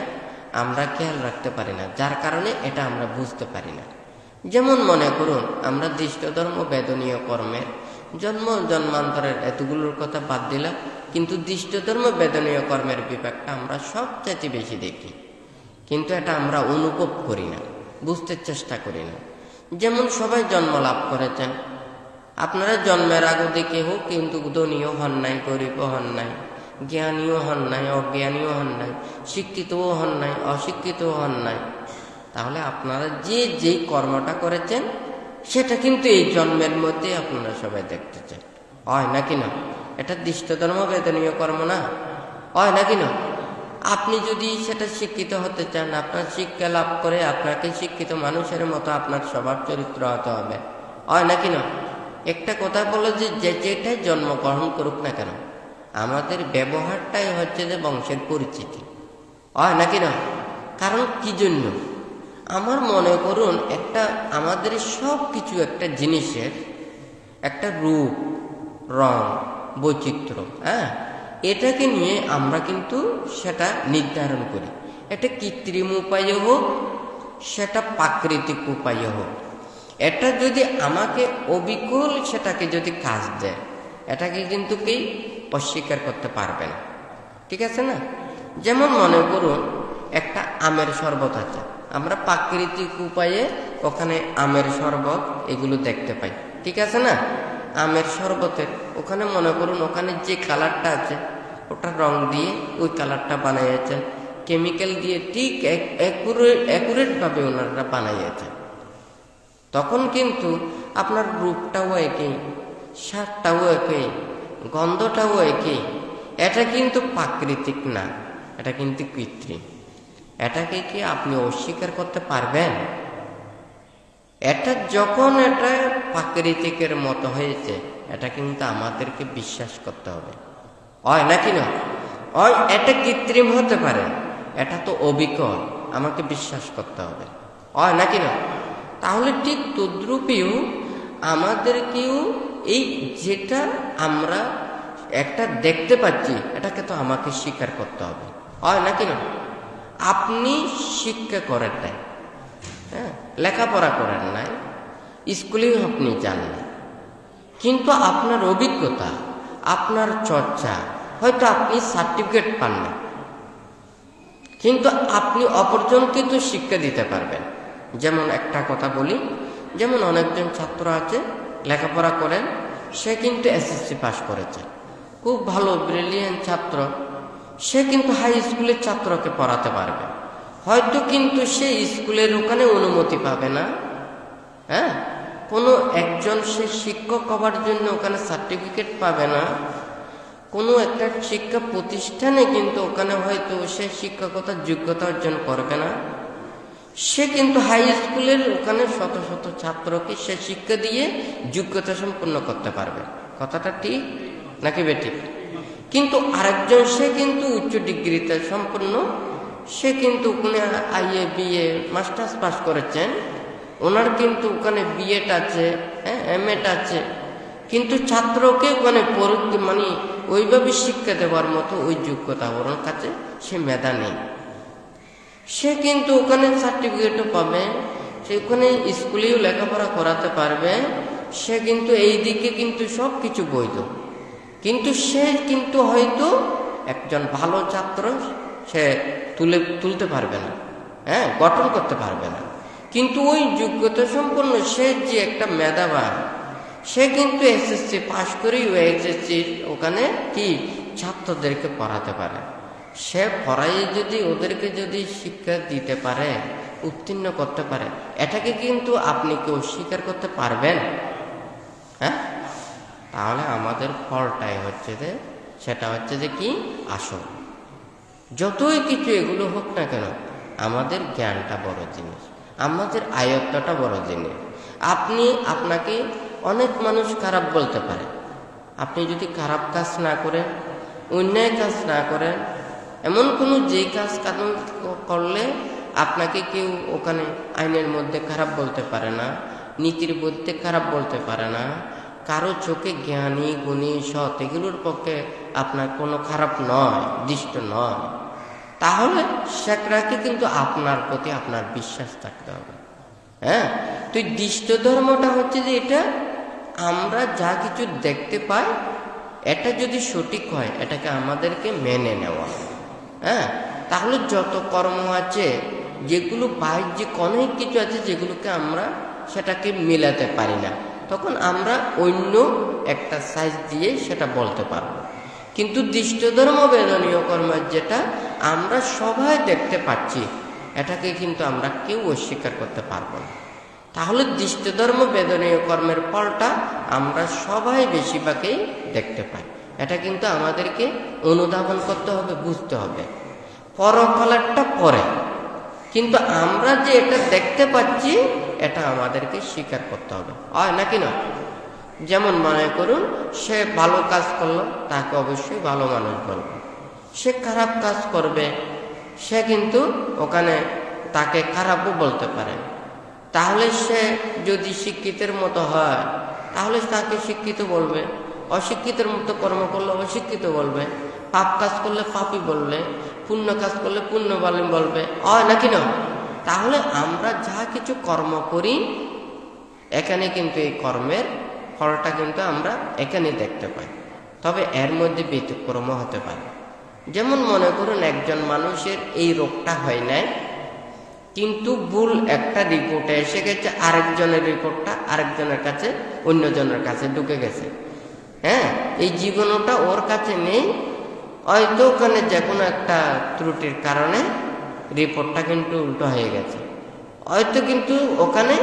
আমরা খেয়াল রাখতে পারি না, যার কারণে এটা আমরা বুঝতে পারি না। যেমন মনে করুন, আমরা দৃষ্টধর্ম বেদনীয় কর্মের জন্ম জন্মান্তরের এতগুলোর কথা বাদ দিলাম, কিন্তু দৃষ্টধর্ম বেদনীয় কর্মের বিপাকটা আমরা সবচেয়ে বেশি দেখি, কিন্তু এটা আমরা অনুভব করি না, বুঝতে চেষ্টা করি না। যেমন সবাই জন্ম লাভ করেছেন, আপনারা জন্মের আগে দেখে হোক কিন্তু ধনীও হন নাই, গরিবও হন নাই, জ্ঞানীও হন নাই, অজ্ঞানীও হন নাই, শিক্ষিতও হন নাই, অশিক্ষিতও হন নাই। তাহলে আপনারা যে যেই কর্মটা করেছেন সেটা কিন্তু এই জন্মের মধ্যে আপনারা সবাই দেখতেছেন, হয় নাকি না? এটা দৃষ্টধর্ম বেদনীয় কর্ম না, হয় নাকি না? আপনি যদি সেটা শিক্ষিত হতে চান, আপনার শিক্ষা লাভ করে আপনাকে শিক্ষিত মানুষের মতো আপনার স্বভাব চরিত্র হতে হবে, হয় নাকি না? একটা কথা বলে যে যেটাই জন্মগ্রহণ করুক না কেন, আমাদের ব্যবহারটাই হচ্ছে যে বংশের পরিচিতি, হয় নাকি না? কারণ কি জন্য? আমার মনে করুন, একটা আমাদের সব কিছু একটা জিনিসের একটা রূপ, রং, বৈচিত্র্য, হ্যাঁ, এটাকে নিয়ে আমরা কিন্তু সেটা নির্ধারণ করি। এটা কৃত্রিম উপায়ে হোক, সেটা প্রাকৃতিক উপায়ে হোক, এটা যদি আমাকে অবিকল সেটাকে যদি কাজ দেয়, এটাকে কিন্তু কেউ অস্বীকার করতে পারবে না। ঠিক আছে না? যেমন মনে করুন একটা আমের শরবত আছে, আমরা প্রাকৃতিক উপায়ে ওখানে আমের শরবত এগুলো দেখতে পাই। ঠিক আছে না? আমের শরবতের ওখানে মনে করুন ওখানে যে কালারটা আছে ওটা রং দিয়ে ওই কালারটা বানাইয়েছেন, কেমিক্যাল দিয়ে ঠিক অ্যাকুরেট ভাবে ওনারা বানাইয়েছেন। তখন কিন্তু আপনার রূপটাও একই, স্বাদটাও একই, গন্ধটাও একই। এটা কিন্তু প্রাকৃতিক না, এটা কিন্তু কৃত্রিম। এটাকে কি আপনি অস্বীকার করতে পারবেন? এটা যখন এটা প্রাকৃতিকের মতো হয়েছে, এটা কিন্তু আমাদেরকে বিশ্বাস করতে হবে, হয় নাকি না? হয় এটা কৃত্রিম হতে পারে, এটা তো অবিকল, আমাকে বিশ্বাস করতে হবে, হয় নাকি না? তাহলে ঠিক তদ্রূপেও আমাদেরকেও এই যেটা আমরা একটা দেখতে পাচ্ছি এটাকে তো আমাকে স্বীকার করতে হবে, হয় নাকি না? আপনি শিক্ষা করেন নাই, হ্যাঁ, লেখাপড়া করেন নাই, স্কুলেও আপনি যান না, কিন্তু আপনার অভিজ্ঞতা, আপনার চর্চা, হয়তো আপনি সার্টিফিকেট পান না, কিন্তু আপনি অপরজনকে তো শিক্ষা দিতে পারবেন। যেমন একটা কথা বলি, যেমন অনেকজন ছাত্র আছে লেখাপড়া করেন, সে কিন্তু এসএসসি পাস করেছে, খুব ভালো ব্রিলিয়েন্ট ছাত্র, সে কিন্তু হাই স্কুলের ছাত্রকে পড়াতে পারবে, হয়তো কিন্তু সে স্কুলের ওখানে অনুমতি পাবে না, হ্যাঁ, কোনো একজন সে শিক্ষক হবার জন্য ওখানে সার্টিফিকেট পাবে না, কোনো একটা শিক্ষা প্রতিষ্ঠানে কিন্তু ওখানে হয়তো সে শিক্ষকতার যোগ্যতা অর্জন করবে না। সে কিন্তু হাই স্কুলের ওখানে শত শত ছাত্রকে সে শিক্ষা দিয়ে যোগ্যতা সম্পন্ন করতে পারবে। কথাটা ঠিক নাকি বেঠিক? কিন্তু আরেকজন সে কিন্তু উচ্চ ডিগ্রিতে সম্পন্ন, সে কিন্তু ওখানে আইএ বিএ মাস্টার্স পাস করেছেন, ওনার কিন্তু ওখানে বিএড আছে, হ্যাঁ, এমএড আছে, কিন্তু ছাত্রকে ওখানে মানে ওইভাবে শিক্ষা দেওয়ার মতো ওই যোগ্যতা ওর কাছে, সে মেধা নেই। সে কিন্তু ওখানে সার্টিফিকেটও পাবে, সে ওখানে স্কুলেও লেখাপড়া করাতে পারবে, সে কিন্তু এই দিকে কিন্তু সব কিছু বৈধ, কিন্তু সে কিন্তু হয়তো একজন ভালো ছাত্র সে তুলতে পারবে না, হ্যাঁ, গঠন করতে পারবে না। কিন্তু ওই যোগ্যতা সম্পন্ন সে যে একটা মেধাবান, সে কিন্তু এসএসসি পাশ করেই ওই এসএসসি ওখানে কি ছাত্রদেরকে পড়াতে পারে। সে পড়াইয়ে যদি ওদেরকে যদি শিক্ষা দিতে পারে, উত্তীর্ণ করতে পারে, এটাকে কিন্তু আপনি কি অস্বীকার করতে পারবেন? হ্যাঁ, তাহলে আমাদের ফলটাই হচ্ছে যে, সেটা হচ্ছে যে কি আসল। যতই কিছু এগুলো হোক না কেন, আমাদের জ্ঞানটা বড় জিনিস, আমাদের আয়ত্তটা বড় জিনিস। আপনাকে অনেক মানুষ খারাপ বলতে পারে, আপনি যদি খারাপ কাজ না করেন, অন্যায় কাজ না করেন, এমন কোনো যেই কাজ কানুন করলে আপনাকে কেউ ওখানে আইনের মধ্যে খারাপ বলতে পারে না, নীতির মধ্যে খারাপ বলতে পারে না, কারো চোখে জ্ঞানী গুণী সৎ এগুলোর পক্ষে আপনার কোনো খারাপ নয়, দৃষ্ট নয়, তাহলে সেটাকে কিন্তু আপনার প্রতি আপনার বিশ্বাস থাকতে হবে। হ্যাঁ, তো দৃষ্ট ধর্মটা হচ্ছে যে এটা আমরা যা কিছু দেখতে পাই, এটা যদি সঠিক হয় এটাকে আমাদেরকে মেনে নেওয়া। হ্যাঁ, তাহলে যত কর্ম আছে, যেগুলো বাহ্যিক অনেক কিছু আছে যেগুলোকে আমরা সেটাকে মেলাতে পারি না, তখন আমরা অন্য একটা সাইজ দিয়ে সেটা বলতে পারবো। কিন্তু দৃষ্ট ধর্ম বেদনীয় কর্মের যেটা আমরা সবাই দেখতে পাচ্ছি, এটাকে কিন্তু আমরা কেউ অস্বীকার করতে পারবো না। তাহলে দৃষ্ট ধর্ম বেদনীয় কর্মের ফলটা আমরা সবাই বেশিরভাগই দেখতে পাই, এটা কিন্তু আমাদেরকে অনুধাবন করতে হবে, বুঝতে হবে। পরকালেরটা পরে, কিন্তু আমরা যে এটা দেখতে পাচ্ছি এটা আমাদেরকে স্বীকার করতে হবে, হয় নাকি না? যেমন মনে করুন সে ভালো কাজ করলো, তাকে অবশ্যই ভালো মানুষ বলবে, সে খারাপ কাজ করবে, সে কিন্তু ওখানে তাকে খারাপও বলতে পারে। তাহলে সে যদি শিক্ষিতের মতো হয় তাহলে তাকে শিক্ষিত বলবে, অশিক্ষিতের মতো কর্ম করলে অশিক্ষিত বলবে, পাপ কাজ করলে পাপী বলবে, পুণ্য কাজ করলে পুণ্য বলবে, হয় নাকি না? তাহলে আমরা যা কিছু কর্ম করি এখানে কিন্তু এই কর্মের ফলটা কিন্তু আমরা এখানে দেখতে পাই। তবে এর মধ্যে ব্যতিক্রম হতে পারে। যেমন মনে করুন একজন মানুষের এই রোগটা হয় নাই, কিন্তু ভুল একটা রিপোর্টে এসে গেছে, আরেকজনের রিপোর্টটা আরেকজনের কাছে, অন্যজনের কাছে ঢুকে গেছে। হ্যাঁ, এই জীবাণুটা ওর কাছে নেই, হয়তো ওখানে যে কোনো একটা ত্রুটির কারণে রিপোর্টটা কিন্তু উল্টো হয়ে গেছে। হয়তো কিন্তু ওখানে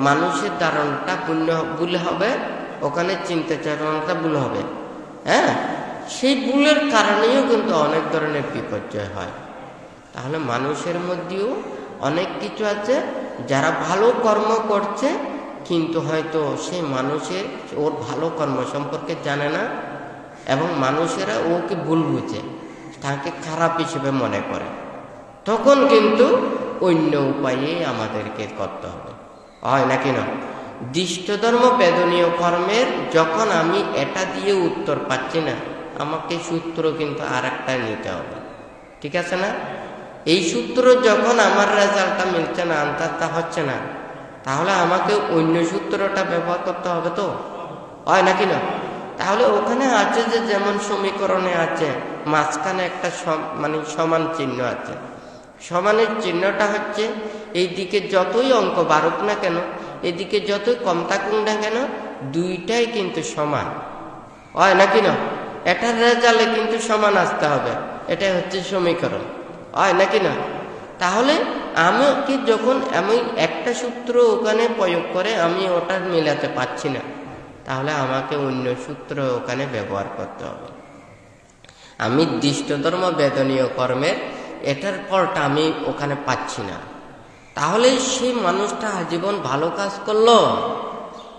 মানুষের ধারণাটা ভুল হবে, ওখানে চিন্তা চেতনাটা ভুল হবে। হ্যাঁ, সেই ভুলের কারণেও কিন্তু অনেক ধরনের বিপর্যয় হয়। তাহলে মানুষের মধ্যেও অনেক কিছু আছে, যারা ভালো কর্ম করছে কিন্তু হয়তো সেই মানুষের ওর ভালো কর্ম সম্পর্কে জানে না, এবং মানুষেরা ওকে ভুল বুঝে, তাকে খারাপ হিসেবে মনে করে। তখন কিন্তু অন্য উপায়ে আমাদেরকে করতে হবে, হয় নাকি না? দৃষ্টধর্ম বেদনীয় কর্মের যখন আমি এটা দিয়ে উত্তর পাচ্ছি না, আমাকে সূত্র কিন্তু আর একটা নিতে হবে, ঠিক আছে না? এই সূত্র যখন আমার রেজাল্টটা মিলছে না, আনসারটা হচ্ছে না, তাহলে আমাকে অন্য সূত্রটা ব্যবহার করতে হবে, তো হয় নাকি না? তাহলে ওখানে আছে যে, যেমন সমীকরণে আছে মাঝখানে একটা সমান চিহ্ন আছে। সমানের চিহ্নটা হচ্ছে এই দিকে যতই অঙ্ক বাড়ুক না কেন, এদিকে যতই কম থাকুক না কেন, দুইটাই কিন্তু সমান, হয় নাকি না? এটার রেজাল্টে কিন্তু সমান আসতে হবে, এটাই হচ্ছে সমীকরণ, হয় নাকি না? তাহলে আমাকে যখন আমি একটা সূত্র ওখানে প্রয়োগ করে আমি ওটা মেলাতে পারছি না, তাহলে আমাকে অন্য সূত্র ওখানে ব্যবহার করতে হবে। আমি দৃষ্টধর্ম বেদনীয় কর্মের এটার ফলটা আমি ওখানে পাচ্ছি না, তাহলে সেই মানুষটা আজীবন ভালো কাজ করলো,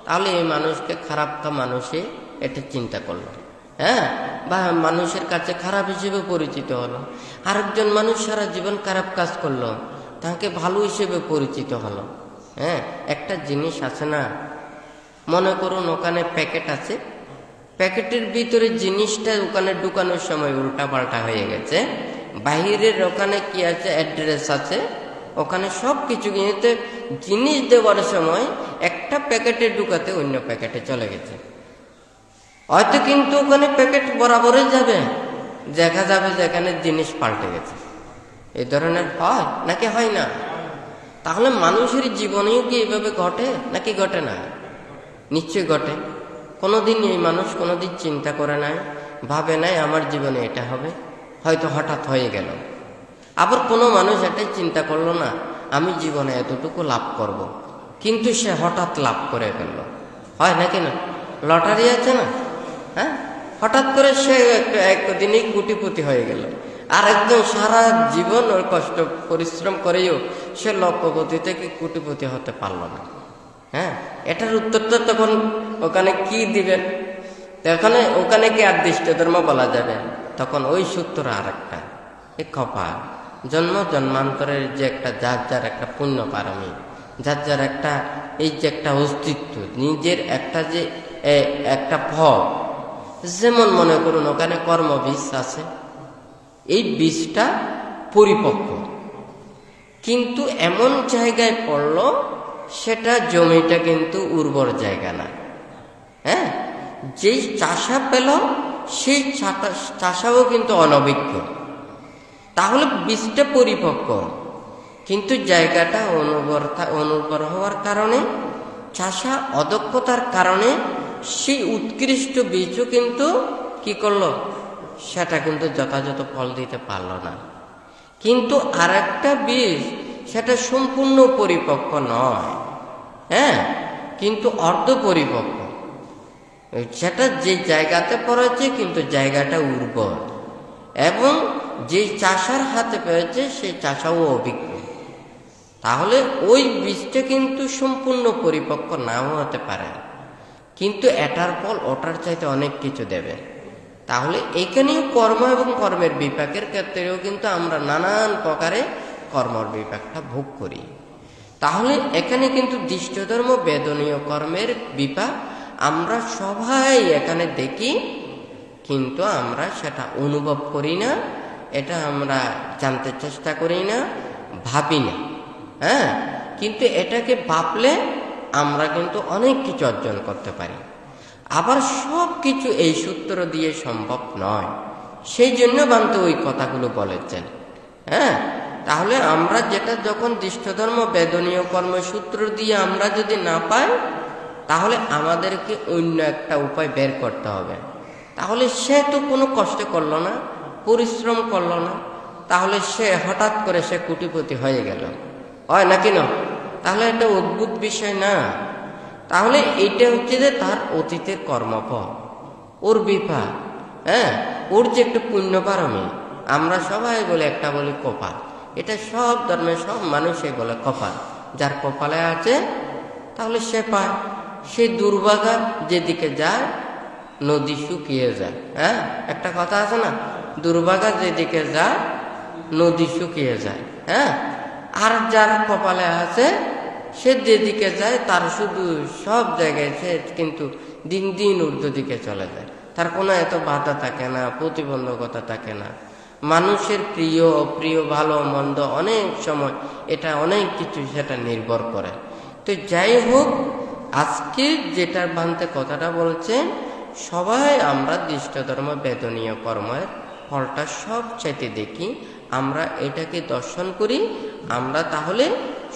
তাহলে এই মানুষকে খারাপ মানুষে এটা চিন্তা করলো, হ্যাঁ, বা মানুষের কাছে খারাপ হিসেবে পরিচিত হলো। আরেকজন মানুষ সারা জীবন খারাপ কাজ করলো, তাকে ভালো হিসেবে পরিচিত হলো। হ্যাঁ, একটা জিনিস আছে না, মনে করুন ওখানে প্যাকেট আছে, প্যাকেটের ভিতরে জিনিসটা ওখানে ঢুকানোর সময় উল্টা পাল্টা হয়ে গেছে, বাহিরের ওখানে কি আছে, অ্যাড্রেস আছে, ওখানে সব কিছু কিনতে জিনিস দেওয়ার সময় একটা প্যাকেটে ঢুকাতে অন্য প্যাকেটে চলে গেছে, হয়তো কিন্তু ওখানে প্যাকেট বরাবরই যাবে, দেখা যাবে যে এখানে জিনিস পাল্টে গেছে। এই ধরনের হয় নাকি হয় না? তাহলে মানুষের জীবনেও কি এইভাবে ঘটে নাকি ঘটে না? নিশ্চয়ই ঘটে। কোনোদিন এই মানুষ কোনোদিন চিন্তা করে নাই, ভাবে নাই আমার জীবনে এটা হবে, হয়তো হঠাৎ হয়ে গেল। আবার কোনো মানুষ এটাই চিন্তা করলো না আমি জীবনে এতটুকু লাভ করব, কিন্তু সে হঠাৎ লাভ করে ফেললো, হয় নাকি না? লটারি আছে না, হ্যাঁ, হঠাৎ করে সে একদিনই কোটিপতি হয়ে গেল, আর একদম সারা জীবন ওর কষ্ট পরিশ্রম করেও সে লক্ষপতি থেকে কোটিপতি হতে পারল না। হ্যাঁ, এটার উত্তরটা তখন ওখানে কি দিবেন? ওখানে কি আর দৃষ্টধর্ম বলা যাবে? তখন ওই সূত্র আর একটা, এই কপাল, জন্ম জন্মান্তরের যে একটা যার যার একটা পুণ্য পারমি, যার যার একটা এই যে একটা অস্তিত্ব, নিজের একটা যে একটা ফল। যেমন মনে করুন ওখানে কর্ম বীজ আছে, এই বীজটা পরিপক্ক, কিন্তু এমন জায়গায় পড়লো সেটা জমিটা কিন্তু উর্বর জায়গা না। হ্যাঁ, যেই চাষা পেল সেই চাষাও কিন্তু অনভিজ্ঞ, তাহলে বীজটা পরিপক্ক, কিন্তু জায়গাটা অনুর্বর হওয়ার কারণে, চাষা অদক্ষতার কারণে সেই উৎকৃষ্ট বীজও কিন্তু কি করলো, সেটা কিন্তু যথাযথ ফল দিতে পারল না। কিন্তু আর একটা বীজ সেটা সম্পূর্ণ পরিপক্ক নয়, হ্যাঁ, কিন্তু অর্ধ পরিপক্ক, সেটা যে জায়গাতে পড়েছে কিন্তু জায়গাটা উর্বর, এবং যে চাষার হাতে পেয়েছে সেই চাষাও অভিজ্ঞ। তাহলে ওই বীজটা কিন্তু সম্পূর্ণ পরিপক্ক নাও হতে পারে, কিন্তু এটার ফল ওটার চাইতে অনেক কিছু দেবে। তাহলে এখানেও কর্ম এবং কর্মের বিপাকের ক্ষেত্রেও কিন্তু আমরা নানান প্রকারে কর্মর বিপাকটা ভোগ করি। তাহলে এখানে কিন্তু দৃষ্টধর্ম বেদনীয় কর্মের বিপাক আমরা সবাই এখানে দেখি, কিন্তু আমরা সেটা অনুভব করি না, এটা আমরা জানতে চেষ্টা করি না, ভাবি না। হ্যাঁ, কিন্তু এটাকে ভাবলে আমরা কিন্তু অনেক কিছু অর্জন করতে পারি। আবার সব কিছু এই সূত্র দিয়ে সম্ভব নয়, সেই জন্য বান্ত ওই কথাগুলো বলেছেন। হ্যাঁ, তাহলে আমরা যেটা যখন দৃষ্টধর্ম বেদনীয় কর্মসূত্র দিয়ে আমরা যদি না পাই, তাহলে আমাদেরকে অন্য একটা উপায় বের করতে হবে। তাহলে সে তো কোনো কষ্ট করলো না, পরিশ্রম করলো না, তাহলে সে হঠাৎ করে সে কোটিপতি হয়ে গেল, হয় নাকি না? তাহলে এটা অদ্ভুত বিষয় না। তাহলে এইটা হচ্ছে যে তার অতীতের কর্মফল, ওর বিপাক, হ্যাঁ, ওর যে একটা পুণ্য পারমী। আমরা সবাই বলে একটা বলি কপাল, এটা সব ধর্মের সব মানুষই বলে কপাল। যার কপালে আছে তাহলে সে পায়। সে দুর্ভাগা যেদিকে যায় নদী শুকিয়ে যায়। হ্যাঁ, একটা কথা আছে না, দুর্ভাগা যেদিকে যায় নদী শুকিয়ে যায়। হ্যাঁ, আর যার কপালে আছে সে যেদিকে যায় তার শুধু সব জায়গায় সে কিন্তু দিন দিন ঊর্ধ্ব দিকে চলে যায়। তার কোনো এত বাধা থাকে না, প্রতিবন্ধকতা থাকে না। মানুষের প্রিয় অপ্রিয়, ভালো মন্দ অনেক সময় এটা অনেক কিছু সেটা নির্ভর করে। তো যাই হোক, আজকে যেটার বান্তে কথাটা বলছেন, সবাই আমরা দৃষ্টধর্ম বেদনীয় কর্মের ফলটা সব চাইতে দেখি, আমরা এটাকে দর্শন করি, আমরা তাহলে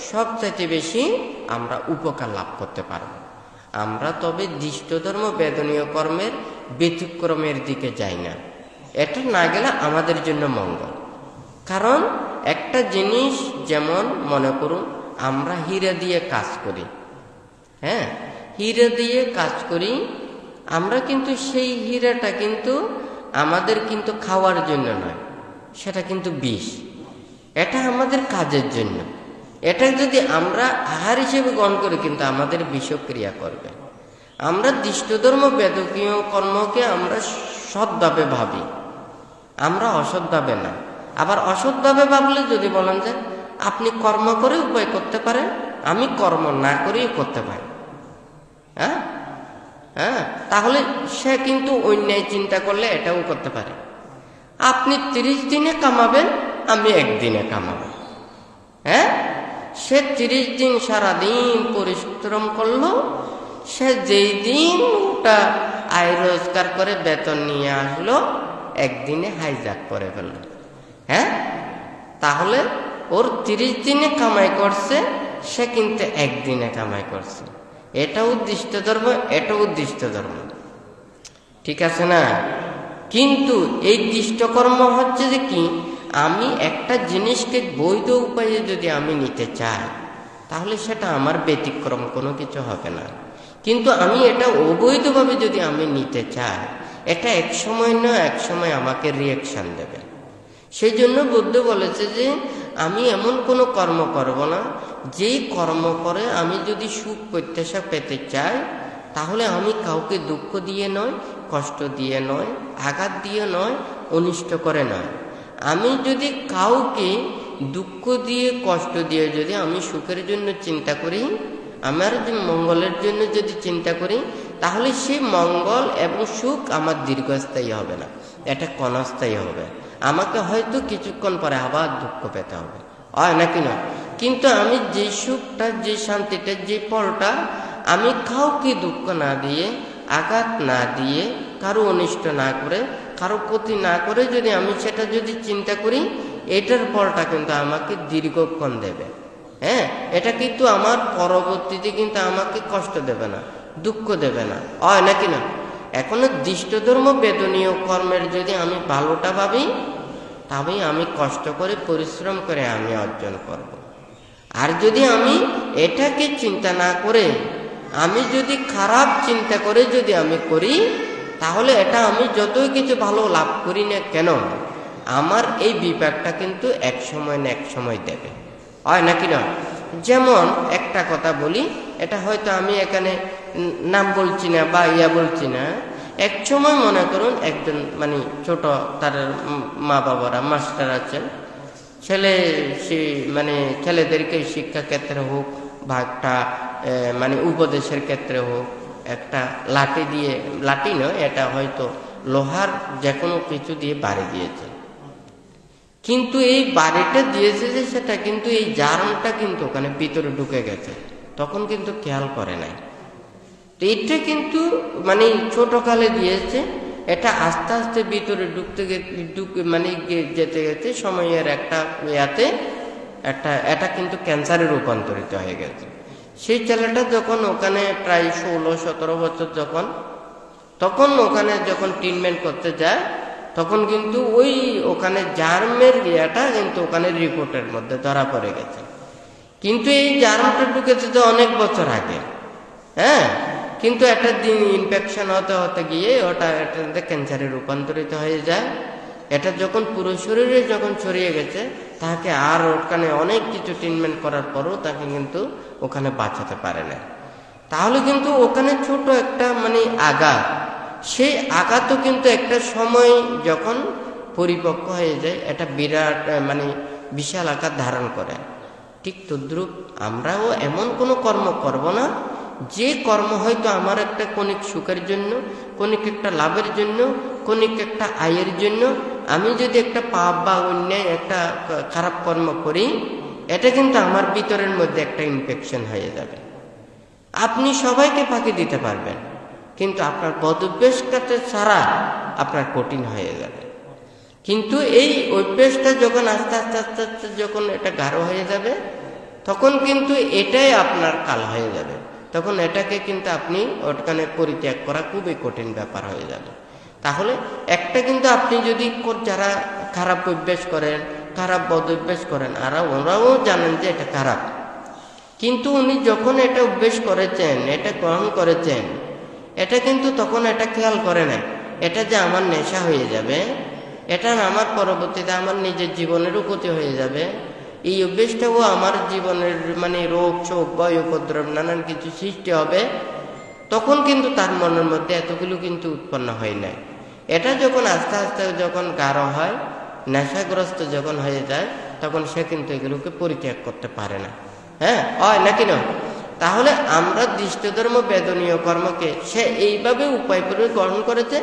সব চাইতে বেশি আমরা উপকার লাভ করতে পারব। আমরা তবে দৃষ্টধর্ম বেদনীয় কর্মের ব্যতিক্রমের দিকে যাই না, এটা না গেলে আমাদের জন্য মঙ্গল। কারণ একটা জিনিস, যেমন মনে করুন আমরা হীরা দিয়ে কাজ করি, হ্যাঁ, হীরা দিয়ে কাজ করি আমরা, কিন্তু সেই হীরাটা কিন্তু আমাদের কিন্তু খাওয়ার জন্য নয়, সেটা কিন্তু বিষ। এটা আমাদের কাজের জন্য। এটা যদি আমরা আহার হিসেবে গ্রহণ করি কিন্তু আমাদের বিষক্রিয়া করবে। আমরা দৃষ্টধর্ম বেদনীয় কর্মকে আমরা সৎভাবে ভাবি, আমরা অসৎভাবে না। আবার অসৎভাবে ভাবলে যদি বলেন যে আপনি কর্ম করে উপায় করতে পারেন, আমি কর্ম না করেই করতে পারি, হ্যাঁ হ্যাঁ, তাহলে সে কিন্তু অন্যায় চিন্তা করলে এটাও করতে পারে। আপনি 30 দিনে কামাবেন, আমি একদিনে কামাবো। হ্যাঁ, সে 30 দিন সারাদিন পরিশ্রম করলো, সে যেই দিন ওটা আয় রোজগার করে বেতন নিয়ে আসলো, একদিনে হাইজাক করে ফেলল। হ্যাঁ, তাহলে ওর 30 দিনে কামাই করছে, সে কিন্তু একদিনে কামাই করছে। এটা উদ্দিষ্ট ধর্ম, এটা উদ্দিষ্ট ধর্ম, ঠিক আছে না? কিন্তু এই দৃষ্টকর্ম হচ্ছে যে কি, আমি একটা জিনিসকে বৈধ উপায়ে যদি আমি নিতে চাই, তাহলে সেটা আমার ব্যতিক্রম কোনো কিছু হবে না। কিন্তু আমি এটা অবৈধভাবে যদি আমি নিতে চাই, এটা এক সময় না এক সময় আমাকে রিয়াকশন দেবে। সেই জন্য বুদ্ধ বলেছে যে আমি এমন কোনো কর্ম করব না, যেই কর্ম করে আমি যদি সুখ প্রত্যাশা পেতে চাই, তাহলে আমি কাউকে দুঃখ দিয়ে নয়, কষ্ট দিয়ে নয়, আঘাত দিয়ে নয়, অনিষ্ট করে নয়। আমি যদি কাউকে দুঃখ দিয়ে কষ্ট দিয়ে যদি আমি সুখের জন্য চিন্তা করি, আমার যে মঙ্গলের জন্য যদি চিন্তা করি, তাহলে সেই মঙ্গল এবং সুখ আমার দীর্ঘস্থায়ী হবে না, এটা ক্ষণস্থায়ী হবে। আমাকে হয়তো কিছুক্ষণ পরে আবার দুঃখ পেতে হবে, হয় নাকি না? কিন্তু আমি যে সুখটা, যে শান্তিটা, যে ফলটা আমি কাউকে দুঃখ না দিয়ে, আঘাত না দিয়ে, কারো অনিষ্ট না করে, কারো ক্ষতি না করে যদি আমি সেটা যদি চিন্তা করি, এটার ফলটা কিন্তু আমাকে দীর্ঘক্ষণ দেবে। হ্যাঁ, এটা কিন্তু আমার পরবর্তীতে কিন্তু আমাকে কষ্ট দেবে না, দুঃখ দেবে না, হয় নাকি না? এখনো দৃষ্টধর্ম বেদনীয় কর্মের যদি আমি ভালোটা ভাবি, তবেই আমি কষ্ট করে পরিশ্রম করে আমি অর্জন করব। আর যদি আমি এটাকে চিন্তা না করে, আমি যদি খারাপ চিন্তা করে যদি আমি করি, তাহলে এটা আমি যতই কিছু ভালো লাভ করি না কেন, আমার এই বিপাকটা কিন্তু এক সময় না এক সময় দেবে, হয় নাকি না? যেমন একটা কথা বলি, এটা হয়তো আমি এখানে নাম বলছি না বা বলছি না। এক সময় মনে করুন একজন মানে ছোট, তার মা বাবারা মাস্টার আছেন, ছেলে সে মানে ছেলেদেরকে শিক্ষা ক্ষেত্রে হোক বা একটা মানে উপদেশের ক্ষেত্রে হোক, একটা লাঠি দিয়ে, লাঠি নয়, এটা হয়তো লোহার যে কোনো কিছু দিয়ে বাড়ি দিয়েছে। কিন্তু এই বাড়িটা দিয়েছে যে সেটা কিন্তু এই জার্মটা কিন্তু ওখানে ভিতরে ঢুকে গেছে, তখন কিন্তু খেয়াল করে নাই। তো এটা কিন্তু মানে ছোটকালে দিয়েছে, এটা আস্তে আস্তে ভিতরে যেতে যেতে সময়ের একটা ইয়াতে এটা কিন্তু ক্যান্সারে রূপান্তরিত হয়ে গেছে। সেই ছেলেটা যখন ওখানে প্রায় 16-17 বছর তখন ওখানে যখন ট্রিটমেন্ট করতে যায়, তখন কিন্তু ওখানে জার্মের ইয়েটা কিন্তু ওখানে রিপোর্টের মধ্যে ধরা পড়ে গেছে। কিন্তু এই জার্মটা ঢুকেছে তো অনেক বছর আগে, হ্যাঁ, কিন্তু একটা দিন ইনফেকশন হতে হতে গিয়ে এটা ক্যান্সারে রূপান্তরিত হয়ে যায়। এটা যখন পুরো শরীরে যখন ছড়িয়ে গেছে, তাকে আর ওখানে অনেক কিছু ট্রিটমেন্ট করার পরও তাকে কিন্তু ওখানে বাঁচাতে পারে না। তাহলে কিন্তু ওখানে ছোট একটা আঘাত, সেই আঘাতও কিন্তু একটা সময় যখন পরিপক্ক হয়ে যায়, এটা বিরাট বিশাল আকার ধারণ করে। ঠিক তদ্রূপ আমরাও এমন কোনো কর্ম করব না যে কর্ম হয়তো আমার একটা কণিক সুখের জন্য, কণিক একটা লাভের জন্য, কণিক একটা আয়ের জন্য আমি যদি একটা পাপ বা অন্যায় একটা খারাপ কর্ম করি, এটা কিন্তু আমার ভিতরের মধ্যে একটা ইনফেকশন হয়ে যাবে। আপনি সবাইকে ফাঁকি দিতে পারবেন, কিন্তু আপনার বদ অভ্যেসটাতে ছাড়া আপনার কঠিন হয়ে যাবে। কিন্তু এই অভ্যেসটা যখন আস্তে আস্তে আস্তে আস্তে যখন এটা গাঢ় হয়ে যাবে, তখন কিন্তু এটাই আপনার কাল হয়ে যাবে। তখন এটাকে কিন্তু আপনি ওখানে পরিত্যাগ করা খুবই কঠিন ব্যাপার হয়ে যাবে। তাহলে একটা কিন্তু আপনি যদি যারা খারাপ অভ্যেস করেন, খারাপ বদ অভ্যেস করেন, ওরাও জানেন যে এটা খারাপ, কিন্তু উনি যখন এটা অভ্যেস করেছেন, এটা গ্রহণ করেছেন, এটা কিন্তু তখন এটা খেয়াল করে না এটা যে আমার নেশা হয়ে যাবে, এটা আমার পরবর্তীতে আমার নিজের জীবনেরও ক্ষতি হয়ে যাবে, এই অভ্যেসটাও আমার জীবনের রোগ শোক ভয় উপদ্রব নানান কিছু সৃষ্টি হবে। তখন কিন্তু তার মনের মধ্যে এতগুলো কিন্তু উৎপন্ন হয় না। এটা যখন আস্তে আস্তে যখন গাঢ় হয়, নেশাগ্রস্ত যখন হয়ে যায়, তখন সে কিন্তু এগুলোকে পরিত্যাগ করতে পারে না। হ্যাঁ, হয় নাকি নয়? তাহলে আমরা দৃষ্ট ধর্ম বেদনীয় কর্মকে সে এইভাবে উপায় করে গ্রহণ করেছে,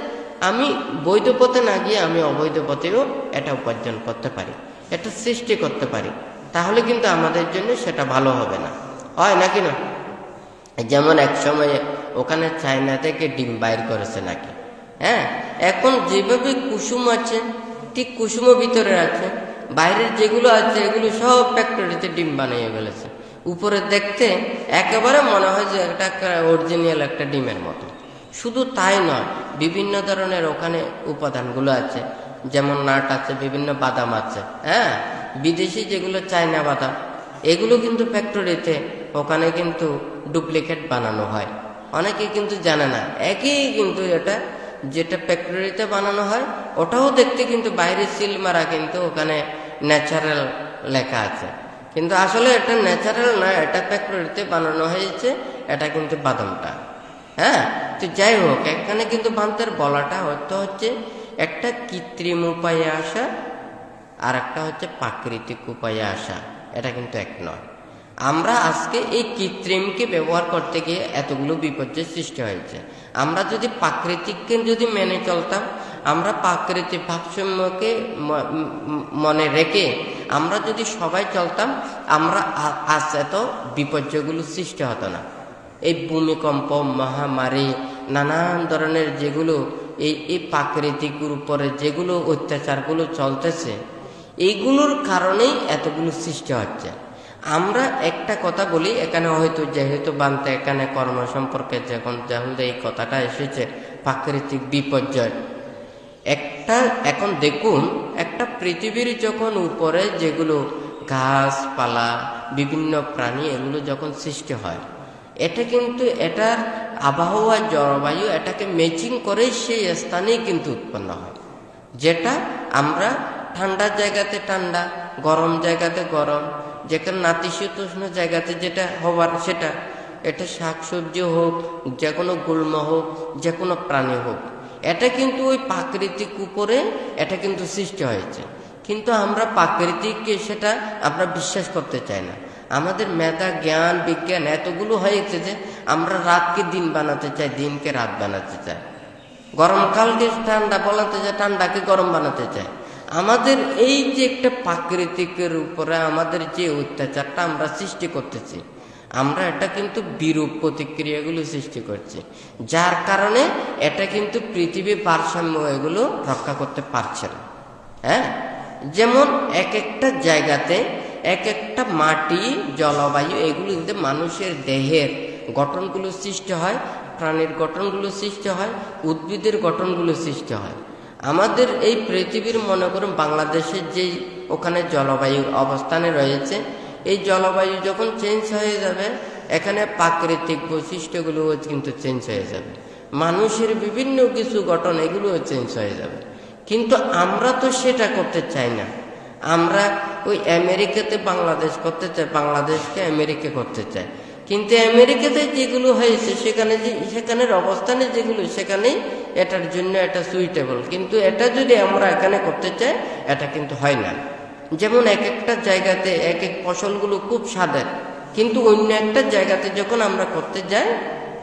আমি বৈধ পথে না গিয়ে আমি অবৈধ পথেও এটা উপার্জন করতে পারি, এটা সৃষ্টি করতে পারি। তাহলে কিন্তু আমাদের জন্য সেটা ভালো হবে না, হয় নাকি না? যেমন এক সময়ে ওখানে চায়না থেকে ডিম বাইর করেছে নাকি, হ্যাঁ, এখন যেভাবে কুসুম আছে ঠিক কুসুমও ভিতরে আছে, বাইরের যেগুলো আছে এগুলো সব ফ্যাক্টরিতে ডিম বানিয়ে ফেলেছে। উপরে দেখতে একেবারে মনে হয় যে এটা একটা অরিজিনাল একটা ডিমের মতো। শুধু তাই নয়, বিভিন্ন ধরনের ওখানে উপাদানগুলো আছে, যেমন নাট আছে, বিভিন্ন বাদাম আছে, হ্যাঁ, বিদেশি যেগুলো চায়না বাদাম, এগুলো কিন্তু ফ্যাক্টরিতে ওখানে কিন্তু ডুপ্লিকেট বানানো হয়। অনেকে কিন্তু জানে না, একই কিন্তু এটা যেটা ফ্যাক্টরিতে বানানো হয় ওটাও দেখতে কিন্তু বাইরে সিল মারা, কিন্তু ওখানে ন্যাচারাল লেখা আছে, কিন্তু আসলে এটা ন্যাচারাল না, এটা ফ্যাক্টরিতে বানানো হয়েছে, এটা কিন্তু বাদামটা। হ্যাঁ, তো যাই হোক, এখানে কিন্তু বান্তের বলাটা হচ্ছে একটা কৃত্রিম উপায়ে আসা আর একটা হচ্ছে প্রাকৃতিক উপায়ে আসা, এটা কিন্তু এক নয়। আমরা আজকে এই কৃত্রিমকে ব্যবহার করতে গিয়ে এতগুলো বিপর্যয়ের সৃষ্টি হয়েছে। আমরা যদি প্রাকৃতিককে যদি মেনে চলতাম, আমরা প্রাকৃতিক ভারসাম্যকে মনে রেখে আমরা যদি সবাই চলতাম, আমরা আজ এত বিপর্যয়গুলো সৃষ্টি হতো না। এই ভূমিকম্প, মহামারী, নানান ধরনের যেগুলো এই প্রাকৃতিকের উপরে যেগুলো অত্যাচারগুলো চলতেছে, এইগুলোর কারণেই এতগুলো সৃষ্টি হচ্ছে। আমরা একটা কথা বলি, এখানে হয়তো যেহেতু বানতে এখানে কর্ম সম্পর্কে যখন এই কথাটা এসেছে, প্রাকৃতিক বিপর্যয় একটা, এখন দেখুন একটা পৃথিবীর যখন উপরে যেগুলো গাছপালা বিভিন্ন প্রাণী এগুলো যখন সৃষ্টি হয়, এটা কিন্তু এটার আবহাওয়া জলবায়ু এটাকে ম্যাচিং করে সেই স্থানেই কিন্তু উৎপন্ন হয়। যেটা আমরা ঠান্ডা জায়গাতে ঠান্ডা, গরম জায়গাতে গরম, যেখানে নাতিশীতোষ্ণ জায়গাতে যেটা হবার সেটা, এটা শাকসবজি হোক, যে কোনো গুল্ম হোক, যে কোনো প্রাণী হোক, এটা কিন্তু ওই প্রাকৃতিক উপরে এটা কিন্তু সৃষ্টি হয়েছে। কিন্তু আমরা প্রাকৃতিককে সেটা আমরা বিশ্বাস করতে চাই না। আমাদের মেধা, জ্ঞান, বিজ্ঞান এতগুলো হয়েছে যে আমরা রাতকে দিন বানাতে চাই, দিনকে রাত বানাতে চাই, গরমকালকে ঠান্ডা বানাতে চাই, ঠান্ডাকে গরম বানাতে চাই। আমাদের এই যে একটা প্রাকৃতিকের উপরে আমাদের যে অত্যাচারটা আমরা সৃষ্টি করতেছি, আমরা এটা কিন্তু বিরূপ প্রতিক্রিয়াগুলো সৃষ্টি করছি, যার কারণে এটা কিন্তু পৃথিবীর ভারসাম্য এগুলো রক্ষা করতে পারছে না। হ্যাঁ, যেমন এক একটা জায়গাতে এক একটা মাটি, জলবায়ু, এগুলো কিন্তু মানুষের দেহের গঠনগুলো সৃষ্টি হয়, প্রাণীর গঠনগুলো সৃষ্টি হয়, উদ্ভিদের গঠনগুলো সৃষ্টি হয়। আমাদের এই পৃথিবীর মনে করুন বাংলাদেশের যেই ওখানে জলবায়ুর অবস্থানে রয়েছে, এই জলবায়ু যখন চেঞ্জ হয়ে যাবে, এখানে প্রাকৃতিক বৈশিষ্ট্যগুলোও কিন্তু চেঞ্জ হয়ে যাবে, মানুষের বিভিন্ন কিছু গঠন এগুলোও চেঞ্জ হয়ে যাবে। কিন্তু আমরা তো সেটা করতে চাই না। আমরা ওই আমেরিকাতে বাংলাদেশ করতে চাই, বাংলাদেশকে আমেরিকা করতে চাই। কিন্তু আমেরিকাতে যেগুলো হয়েছে সেখানের অবস্থানে যেগুলো, সেখানেই এটার জন্য এটা সুইটেবল। কিন্তু এটা যদি আমরা এখানে করতে চাই, এটা কিন্তু হয় না। যেমন এক একটা জায়গাতে এক এক ফসলগুলো খুব স্বাদের, কিন্তু অন্য একটা জায়গাতে যখন আমরা করতে যাই,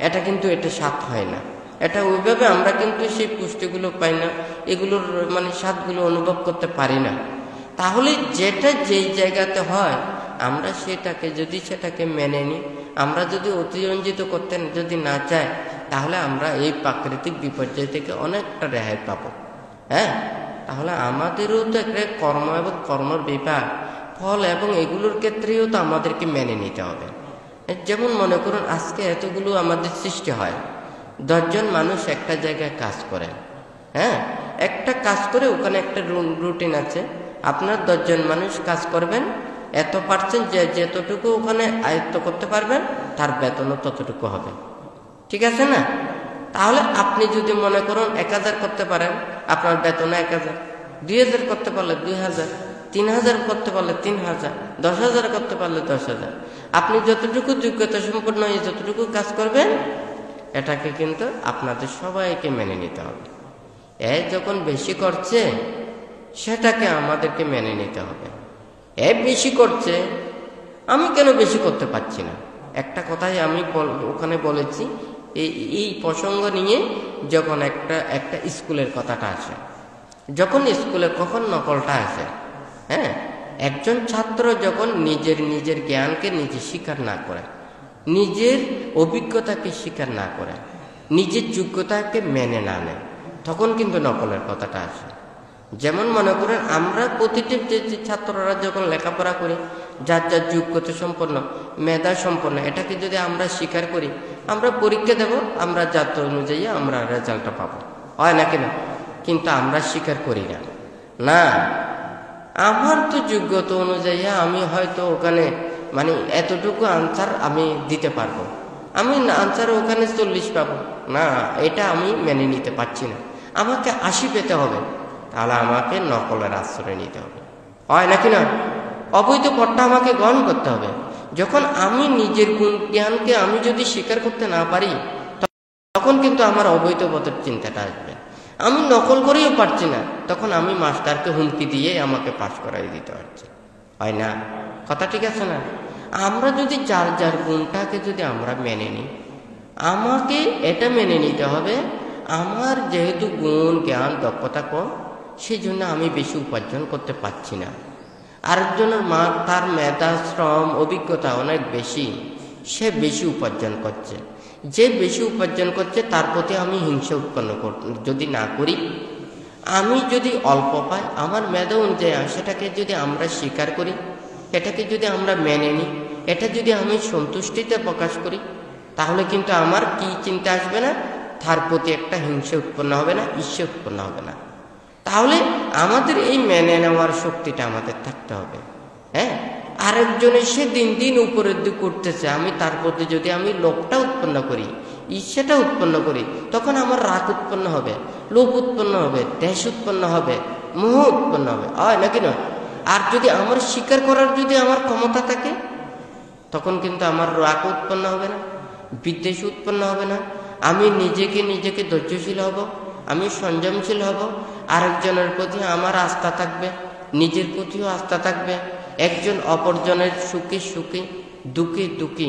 এটা কিন্তু এটা স্বাদ হয় না। এটা ওইভাবে আমরা কিন্তু সেই পুষ্টিগুলো পাই না, এগুলোর মানে স্বাদগুলো অনুভব করতে পারি না। তাহলে যেটা যেই জায়গাতে হয়, আমরা সেটাকে মেনে নিই, আমরা যদি অতিরঞ্জিত করতে যদি না চাই, তাহলে আমরা এই প্রাকৃতিক বিপর্যয় থেকে অনেকটা রেহাই পাবো। হ্যাঁ, তাহলে আমাদেরও তো একটা কর্ম এবং কর্মের বিভাগ, ফল এবং এগুলোর ক্ষেত্রেও তো আমাদেরকে মেনে নিতে হবে। যেমন মনে করুন আজকে এতগুলো আমাদের সৃষ্টি হয়, 10 জন মানুষ একটা জায়গায় কাজ করে। হ্যাঁ, একটা কাজ করে ওখানে একটা রুটিন আছে, আপনার 10 জন মানুষ কাজ করবেন, এত পার্সেন্ট যতটুকু ওখানে আয়ত্ত করতে পারবেন, তার বেতনও ততটুকু হবে। ঠিক আছে না? তাহলে আপনি যদি মনে করুন 1000 করতে পারেন, আপনার বেতন 1000, 2000 করতে পারলে 2000, 3000 করতে পারলে 3000, 10,000 করতে পারলে 10,000। আপনি যতটুকু যোগ্যতা সম্পন্ন হয়ে যতটুকু কাজ করবেন, এটাকে কিন্তু আপনাদের সবাইকে মেনে নিতে হবে। যখন বেশি করছে, সেটাকে আমাদেরকে মেনে নিতে হবে। বেশি করছে, আমি কেন বেশি করতে পারছি না? একটা কথাই আমি ওখানে বলেছি, এই প্রসঙ্গ নিয়ে যখন একটা স্কুলের কথাটা আসে, যখন স্কুলে কখন নকলটা আসে, হ্যাঁ, একজন ছাত্র যখন নিজের জ্ঞানকে নিজে স্বীকার না করে, নিজের অভিজ্ঞতাকে স্বীকার না করে, নিজের যোগ্যতাকে মেনে না নেয়, তখন কিন্তু নকলের কথাটা আসে। যেমন মনে করেন আমরা প্রতিটি যে ছাত্ররা যখন লেখাপড়া করি, যার যোগ্যতা সম্পন্ন, মেধা সম্পন্ন, এটাকে যদি আমরা স্বীকার করি, আমরা পরীক্ষা দেব, আমরা যাত্রা অনুযায়ী আমরা রেজাল্টটা পাবো, হয় নাকি না? কিন্তু আমরা স্বীকার করি না। না, আমার তো যোগ্যতা অনুযায়ী আমি হয়তো ওখানে মানে এতটুকু আনসার আমি দিতে পারবো, আমি আনসার ওখানে 40 পাবো না, এটা আমি মেনে নিতে পারছি না, আমাকে 80 পেতে হবে। তাহলে আমাকে নকলের আশ্রয় নিতে হবে, হয় নাকি না? অবৈধ পথটা আমাকে গ্রহণ করতে হবে। যখন আমি নিজের গুণ জ্ঞানকে আমি যদি স্বীকার করতে না পারি, তখন কিন্তু আমার অবৈধ পথের চিন্তাটা আসবে। আমি নকল করেও পারছি না, তখন আমি মাস্টারকে হুমকি দিয়ে আমাকে পাস করাই দিতে পারছি, হয় না? কথা ঠিক আছে না? আমরা যদি যার গুণটাকে যদি আমরা মেনে নিই, আমাকে এটা মেনে নিতে হবে, আমার যেহেতু গুণ জ্ঞান দক্ষতা কম, সেই জন্য আমি বেশি উপার্জন করতে পারছি না। আরেকজনের তার মেধা, শ্রম, অভিজ্ঞতা অনেক বেশি, সে বেশি উপার্জন করছে। যে বেশি উপার্জন করছে তার প্রতি আমি হিংসা উৎপন্ন যদি না করি, আমি যদি অল্প পাই, আমার মেধা অনুযায়ী সেটাকে যদি আমরা স্বীকার করি, এটাকে যদি আমরা মেনে নিই, এটা যদি আমি সন্তুষ্টিতে প্রকাশ করি, তাহলে কিন্তু আমার কি চিন্তা আসবে না, তার প্রতি একটা হিংসা উৎপন্ন হবে না, ঈর্ষা উৎপন্ন হবে না। তাহলে আমাদের এই মেনে নেওয়ার শক্তিটা আমাদের থাকতে হবে। হ্যাঁ, আরেকজনের সে দিন উপরের দিক করতেছে, আমি তার প্রতি যদি আমি লোভটা উৎপন্ন করি, ঈর্ষাটা উৎপন্ন করি, তখন আমার রাগ উৎপন্ন হবে, লোভ উৎপন্ন হবে, দেশ উৎপন্ন হবে, মোহ উৎপন্ন হবে, হয় নাকি নয়? আর যদি আমার স্বীকার করার যদি আমার ক্ষমতা থাকে, তখন কিন্তু আমার রাগ উৎপন্ন হবে না, বিদ্বেষ উৎপন্ন হবে না, আমি নিজেকে ধৈর্যশীল হব, আমি সংযমশীল হব, আরেকজনের প্রতি আমার আস্থা থাকবে, নিজের প্রতিও আস্থা থাকবে, একজন অপরজনের সুখে দুঃখে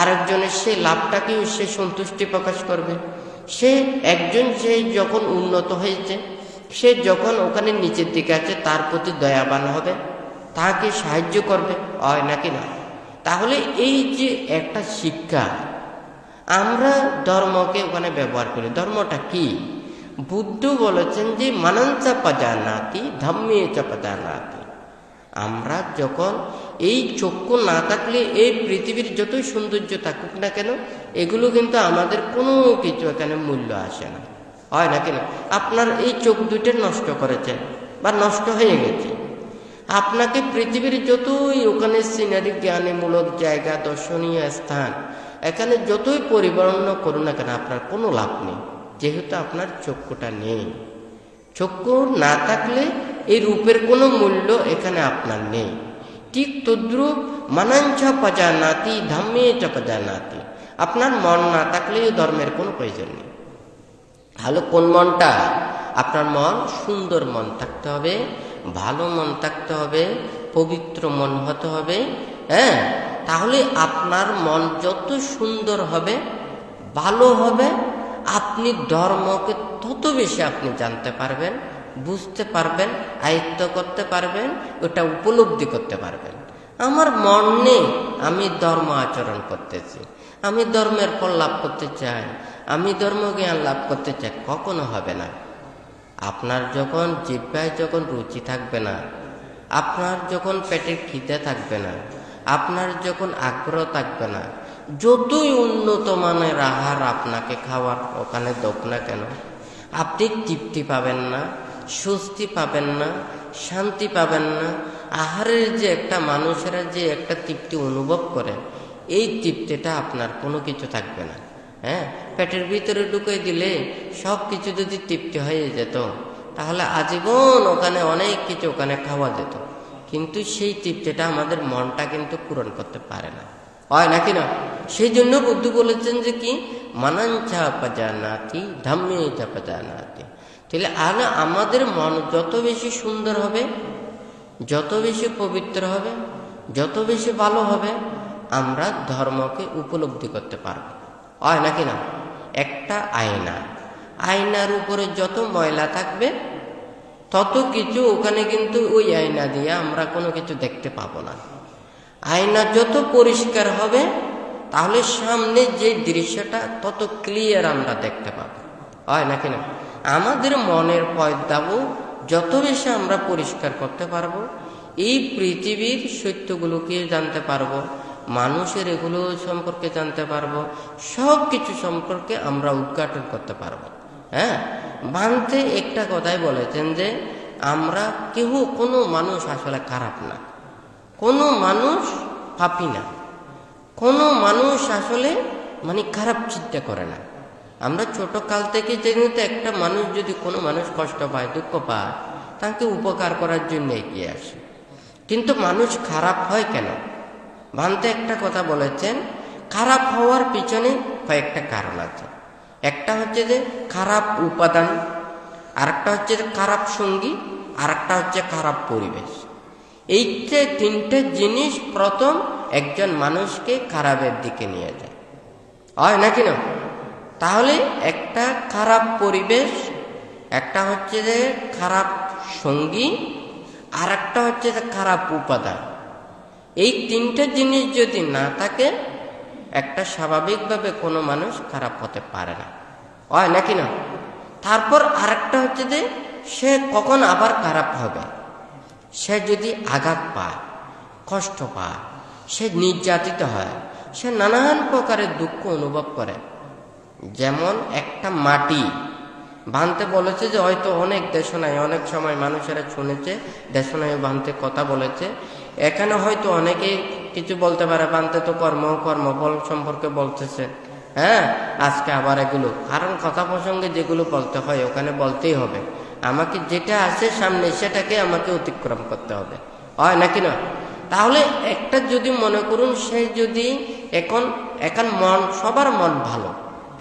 আরেকজনের সেই লাভটাকেও সে সন্তুষ্টি প্রকাশ করবে। সে যখন উন্নত হয়েছে, সে যখন ওখানে নিচের দিকে আছে তার প্রতি দয়াবান হবে, তাকে সাহায্য করবে, হয় নাকি না? তাহলে এই যে একটা শিক্ষা আমরা ধর্মকে ওখানে ব্যবহার করি। ধর্মটা কি? বুদ্ধ বলেছেন যে মানঞ্চা পজানাতি ধম্মে চ পজানাতি। আমরা যখন এই চক্ষু না থাকলে এই পৃথিবীর যতই সৌন্দর্য থাকুক না কেন, এগুলো কিন্তু আমাদের কোনো কিছু এখানে মূল্য আসে না, হয় নাকি না? আপনার এই চোখ দুইটা নষ্ট করেছে বা নষ্ট হয়ে গেছে, আপনাকে পৃথিবীর যতই ওখানে সিনারি জ্ঞানীমূলক জায়গা, দর্শনীয় স্থান এখানে যতই পরিবর্তন করুন না কেন, আপনার কোনো লাভ নেই, যেহেতু আপনার চক্ষুটা নেই। চক্ষু না থাকলে এই রূপের কোনো মূল্য এখানে আপনার নেই। ঠিক তদ্রুপ মানাঞ্চা পজানাতি ধম্মে চ পজানাতি। আপনার মন না থাকলে ধর্মের কোনো প্রয়োজন নেই। ভালো কোন মনটা? আপনার মন সুন্দর মন থাকতে হবে, ভালো মন থাকতে হবে, পবিত্র মন হতে হবে। হ্যাঁ, তাহলে আপনার মন যত সুন্দর হবে, ভালো হবে, আপনি ধর্মকে তত বেশি আপনি জানতে পারবেন, বুঝতে পারবেন, আয়ত্ত করতে পারবেন, ওটা উপলব্ধি করতে পারবেন। আমার মন নেই, আমি ধর্ম আচরণ করতেছি, আমি ধর্মের ফল লাভ করতে চাই, আমি ধর্মজ্ঞান লাভ করতে চাই, কখনো হবে না। আপনার যখন জিহ্বায় যখন রুচি থাকবে না, আপনার যখন পেটের খিদে থাকবে না, আপনার যখন আগ্রহ থাকবে না, যতই উন্নত মানের আহার আপনাকে খাওয়ার ওখানে দোক না কেন, আপনি তৃপ্তি পাবেন না, স্বস্তি পাবেন না, শান্তি পাবেন না। আহারের যে একটা মানুষেরা যে একটা তৃপ্তি অনুভব করে, এই তৃপ্তিটা আপনার কোনো কিছু থাকবে না। হ্যাঁ, পেটের ভিতরে ঢুকে দিলে সব কিছু যদি তৃপ্তি হয়ে যেত, তাহলে আজীবন ওখানে অনেক কিছু ওখানে খাওয়া যেত, কিন্তু সেই তৃপ্তিটা আমাদের মনটা কিন্তু পূরণ করতে পারে না, হয় নাকি না? সেই জন্য বুদ্ধ বলেছেন যে কি মানাঞ্চা পজানাতি ধম্মে চ পজানাতি। তাহলে আমাদের মন যত বেশি সুন্দর হবে, যত বেশি পবিত্র হবে, যত বেশি ভালো হবে, আমরা ধর্মকে উপলব্ধি করতে পারবো, হয় নাকি না? একটা আয়না, আয়নার উপরে যত ময়লা থাকবে তত কিছু ওখানে কিন্তু ওই আয়না দিয়ে আমরা কোনো কিছু দেখতে পাবো না। আয়না যত পরিষ্কার হবে, তাহলে সামনে যে দৃশ্যটা তত ক্লিয়ার আমরা দেখতে পাবো, হয় নাকি না? আমাদের মনের পর্দাও যত বেশি আমরা পরিষ্কার করতে পারবো, এই পৃথিবীর সত্যগুলোকে জানতে পারবো, মানুষের এগুলো সম্পর্কে জানতে পারবো, সব কিছু সম্পর্কে আমরা উদ্ঘাটন করতে পারবো। হ্যাঁ, বানতে একটা কথাই বলেছেন যে আমরা কেউ কোনো মানুষ আসলে খারাপ না, কোনো মানুষ পাপী না, কোনো মানুষ আসলে খারাপ চিন্তা করে না। আমরা ছোট কাল থেকে জেনে একটা মানুষ যদি কোনো মানুষ কষ্ট পায়, দুঃখ পায়, তাকে উপকার করার জন্য এগিয়ে আসে। কিন্তু মানুষ খারাপ হয় কেন? ভান্তে একটা কথা বলেছেন, খারাপ হওয়ার পিছনে কয়েকটা কারণ আছে। একটা হচ্ছে যে খারাপ উপাদান, আরেকটা হচ্ছে যে খারাপ সঙ্গী, আরেকটা হচ্ছে খারাপ পরিবেশ। এই যে তিনটে জিনিস প্রথম একজন মানুষকে খারাপের দিকে নিয়ে যায়, হয় নাকি না? তাহলে একটা খারাপ পরিবেশ, একটা হচ্ছে যে খারাপ সঙ্গী, আর একটা হচ্ছে যে খারাপ উপাদান। এই তিনটে জিনিস যদি না থাকে, একটা স্বাভাবিকভাবে কোনো মানুষ খারাপ হতে পারে না, হয় নাকি না? তারপর আরেকটা হচ্ছে যে সে কখন আবার খারাপ হবে, সে যদি আঘাত পায়, কষ্ট পায়, সে নির্যাতিত হয়, সে নানান প্রকারের দুঃখ অনুভব করে। যেমন একটা মাটি, ভান্তে বলেছে যে হয়তো অনেক দেশনায় অনেক সময় মানুষেরা শুনেছে, দেশনায় ভান্তে কথা বলেছে, এখানে হয়তো অনেকে কিছু বলতে পারে, ভান্তে তো কর্মফল সম্পর্কে বলতেছে। হ্যাঁ, আজকে আবার এগুলো, কারণ কথা প্রসঙ্গে যেগুলো বলতে হয় ওখানে বলতেই হবে, আমাকে যেটা আছে সামনে সেটাকে আমাকে অতিক্রম করতে হবে, হয় নাকি না? তাহলে একটা যদি মনে করুন, সে যদি এখন মন, সবার মন ভালো,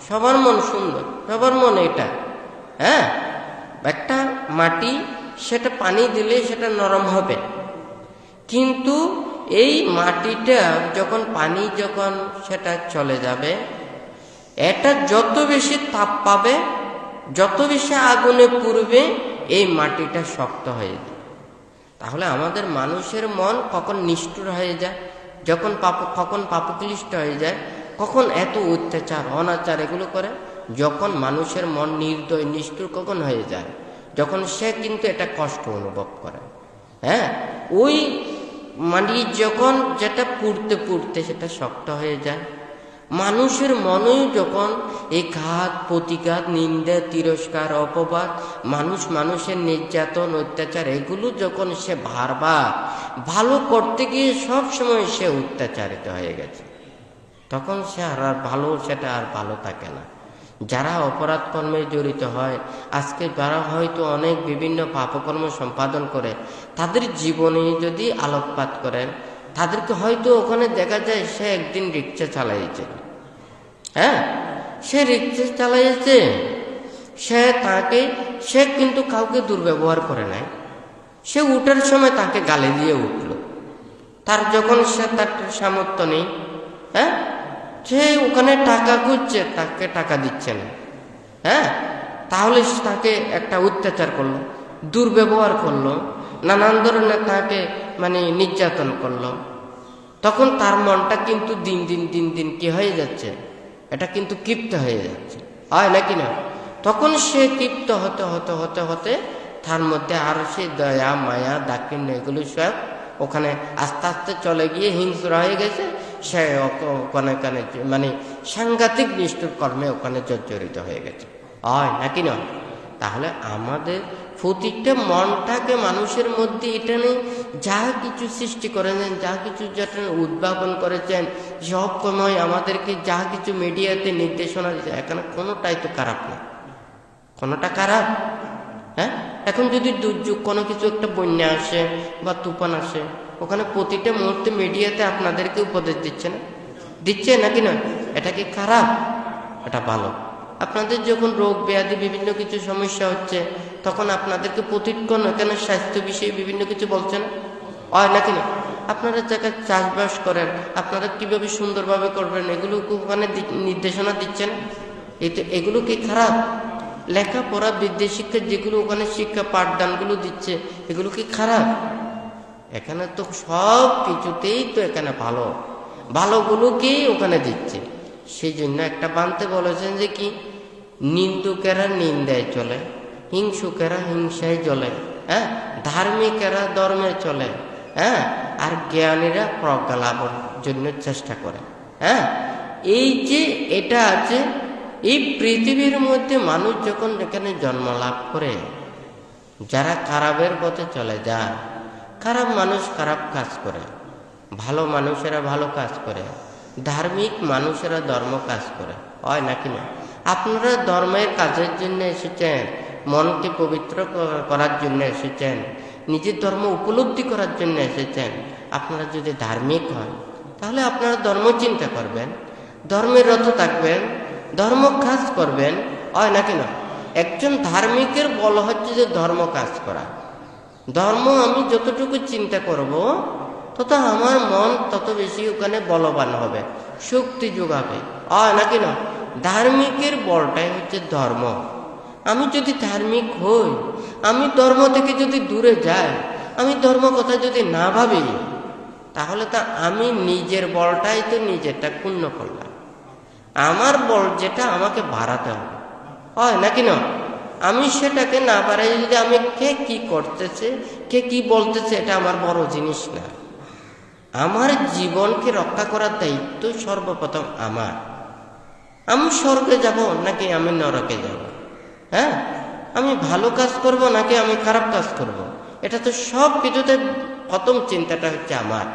সবার মন সুন্দর, সবার মন এটা, হ্যাঁ, একটা মাটি, সেটা পানি দিলে সেটা নরম হবে, কিন্তু এই মাটিটা যখন পানি যখন সেটা চলে যাবে, এটা যত বেশি তাপ পাবে, যত বেশি আগুনে পুড়বে, এই মাটিটা শক্ত হয়ে যায়। তাহলে আমাদের মানুষের মন কখন নিষ্ঠুর হয়ে যায়, কখন পাপক্লিষ্ট হয়ে যায়, কখন এত অত্যাচার অনাচার এগুলো করে, যখন মানুষের মন নির্দয় নিষ্ঠুর কখন হয়ে যায়, যখন সে কিন্তু এটা কষ্ট অনুভব করে। হ্যাঁ, ওই মাটি যখন যেটা পুড়তে পুড়তে সেটা শক্ত হয়ে যায়, মানুষের মনেও যখন এই ঘাত প্রতিঘাত নিন্দা তিরস্কার অপবাদ মানুষের নির্যাতন অত্যাচার এগুলো যখন সে বারবার ভালো করতে গিয়ে সব সময় সে অত্যাচারিত হয়ে গেছে, তখন সে আর ভালো সেটা আর ভালো থাকে না। যারা অপরাধ কর্মে জড়িত হয়, আজকে যারা হয়তো অনেক বিভিন্ন পাপকর্ম সম্পাদন করে, তাদের জীবনে যদি আলোকপাত করেন, তাদেরকে হয়তো ওখানে দেখা যায় সে একদিন রিক্সা চালাইছে। হ্যাঁ, সে রিক্সা চালাইছে, সে কিন্তু কাউকে দুর্ব্যবহার করে নাই। সে উঠার সময় তাকে গালি দিয়ে উঠলো, তার যখন তার সামর্থ্য নেই, হ্যাঁ, সে ওখানে টাকা খুঁজছে, তাকে টাকা দিচ্ছে না। হ্যাঁ, তাহলে তাকে একটা অত্যাচার করলো, দুর্ব্যবহার করলো, নানান ধরনের তাকে নির্যাতন করলো। তখন তার মনটা কিন্তু দিন দিন কি হয়ে যাচ্ছে, এটা কিন্তু ক্ষিপ্ত হয়ে যাচ্ছে, হয় নাকি না? তখন সে ক্ষিপ্ত হতে হতে হতে হতে তার মধ্যে আরো সে দয়া মায়া দাক্ষিণ্য এগুলো সব ওখানে আস্তে আস্তে চলে গিয়ে হিংস্র হয়ে গেছে। সে ওখানে সাংঘাতিক নিষ্ঠুর কর্মে ওখানে জর্জরিত হয়ে গেছে, হয় নাকি না? তাহলে আমাদের প্রতিটা মনটাকে মানুষের মধ্যে এটা নেই, যা কিছু সৃষ্টি করেছেন, যা কিছু যেটা উদ্ভাবন করেছেন, সব সময় আমাদেরকে যা কিছু মিডিয়াতে নির্দেশনা দিচ্ছে, এখানে কোনোটাই তো খারাপ না, কোনোটা খারাপ। হ্যাঁ, এখন যদি দুর্যোগ কোনো কিছু একটা বন্যা আসে বা তুফান আসে, ওখানে প্রতিটা মুহূর্তে মিডিয়াতে আপনাদেরকে উপদেশ দিচ্ছে নাকি না? এটা কি খারাপ? এটা ভালো। আপনাদের যখন রোগ ব্যাধি বিভিন্ন কিছু সমস্যা হচ্ছে, তখন আপনাদেরকে প্রতিক্ষণ এখানে স্বাস্থ্য বিষয়ে বিভিন্ন কিছু বলছে না, হয় নাকি না? আপনারা যাকে চাষবাস করেন, আপনারা কিভাবে সুন্দরভাবে করবেন, এগুলো ওখানে নির্দেশনা দিচ্ছেন। এগুলো কি খারাপ? লেখাপড়া বিদ্যা শিক্ষা যেগুলো ওখানে শিক্ষা পাঠদানগুলো দিচ্ছে, এগুলো কি খারাপ? এখানে তো সব কিছুতেই তো এখানে ভালোগুলোকেই ওখানে দিচ্ছে। সেই জন্য একটা বানতে বলেছেন যে কি, নিন্দুকেরা নিন্দায় চলে, হিংসুকেরা হিংসায় চলে, হ্যাঁ, ধার্মিকেরা ধর্মে চলে, হ্যাঁ, আর জ্ঞানীরা প্রজ্ঞা লাভের জন্য চেষ্টা করে। হ্যাঁ, এই যে এটা আছে, এই পৃথিবীর মধ্যে মানুষ যখন এখানে জন্ম লাভ করে, যারা খারাপের পথে চলে যায়, খারাপ মানুষ খারাপ কাজ করে, ভালো মানুষেরা ভালো কাজ করে, ধার্মিক মানুষেরা ধর্ম কাজ করে, হয় নাকি না? আপনারা ধর্মের কাজের জন্য এসেছেন, মনকে পবিত্র করার জন্য এসেছেন, নিজের ধর্ম উপলব্ধি করার জন্য এসেছেন। আপনারা যদি ধার্মিক হন, তাহলে আপনারা ধর্ম চিন্তা করবেন, ধর্মের রত থাকবেন, ধর্ম কাজ করবেন, হয় নাকি না? একজন ধার্মিকের বল হচ্ছে যে ধর্ম কাজ করা। ধর্ম আমি যতটুকু চিন্তা করব, তত আমার মন তত বেশি ওখানে বলবান হবে, শক্তি যোগাবে, হয় নাকি না? ধার্মিকের বলটাই হচ্ছে ধর্ম। আমি যদি ধার্মিক হই, আমি ধর্ম থেকে যদি দূরে যাই, আমি ধর্ম কথা যদি না ভাবি, তাহলে তা আমি নিজের বলটাই তো নিজেরটা ক্ষুণ্ণ করলাম। আমার বল যেটা আমাকে বাড়াতে হবে, হয় নাকি না? আমি সেটাকে না বাড়াই যদি আমি কে কি করতেছে, কে কি বলতেছে, এটা আমার বড় জিনিস না। আমার জীবনকে রক্ষা করার দায়িত্ব সর্বপ্রথম আমার। আমি স্বর্গে যাব নাকি আমি নরকে যাব? হ্যাঁ, আমি ভালো কাজ করব নাকি আমি খারাপ কাজ করব? এটা তো সব কিছুতে প্রথম চিন্তাটা হচ্ছে আমার।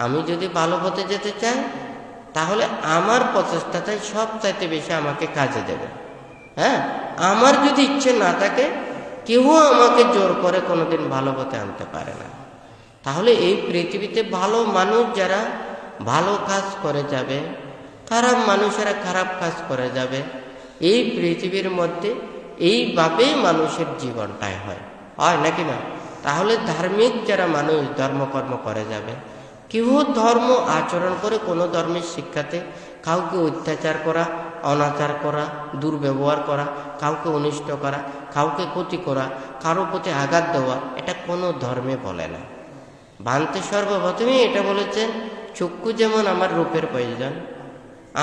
আমি যদি ভালো পথে যেতে চাই, তাহলে আমার প্রচেষ্টাটাই সব চাইতে বেশি আমাকে কাজে দেবে। হ্যাঁ, আমার যদি ইচ্ছে না থাকে, কেউ আমাকে জোর করে কোনোদিন ভালো পথে আনতে পারে না। তাহলে এই পৃথিবীতে ভালো মানুষ যারা ভালো কাজ করে যাবে, খারাপ মানুষেরা খারাপ কাজ করে যাবে। এই পৃথিবীর মধ্যে এইভাবেই মানুষের জীবনটাই হয় নাকি না? তাহলে ধার্মিক যারা মানুষ ধর্মকর্ম করে যাবে, কেউ ধর্ম আচরণ করে কোনো ধর্মের শিক্ষাতে কাউকে অত্যাচার করা, অনাচার করা, দুর্ব্যবহার করা, কাউকে অনিষ্ট করা, কাউকে ক্ষতি করা, কারো প্রতি আঘাত দেওয়া, এটা কোনো ধর্মে বলে না। ভান্তে সর্বপ্রথমে এটা বলেছেন, চক্ষু যেমন আমার রূপের প্রয়োজন,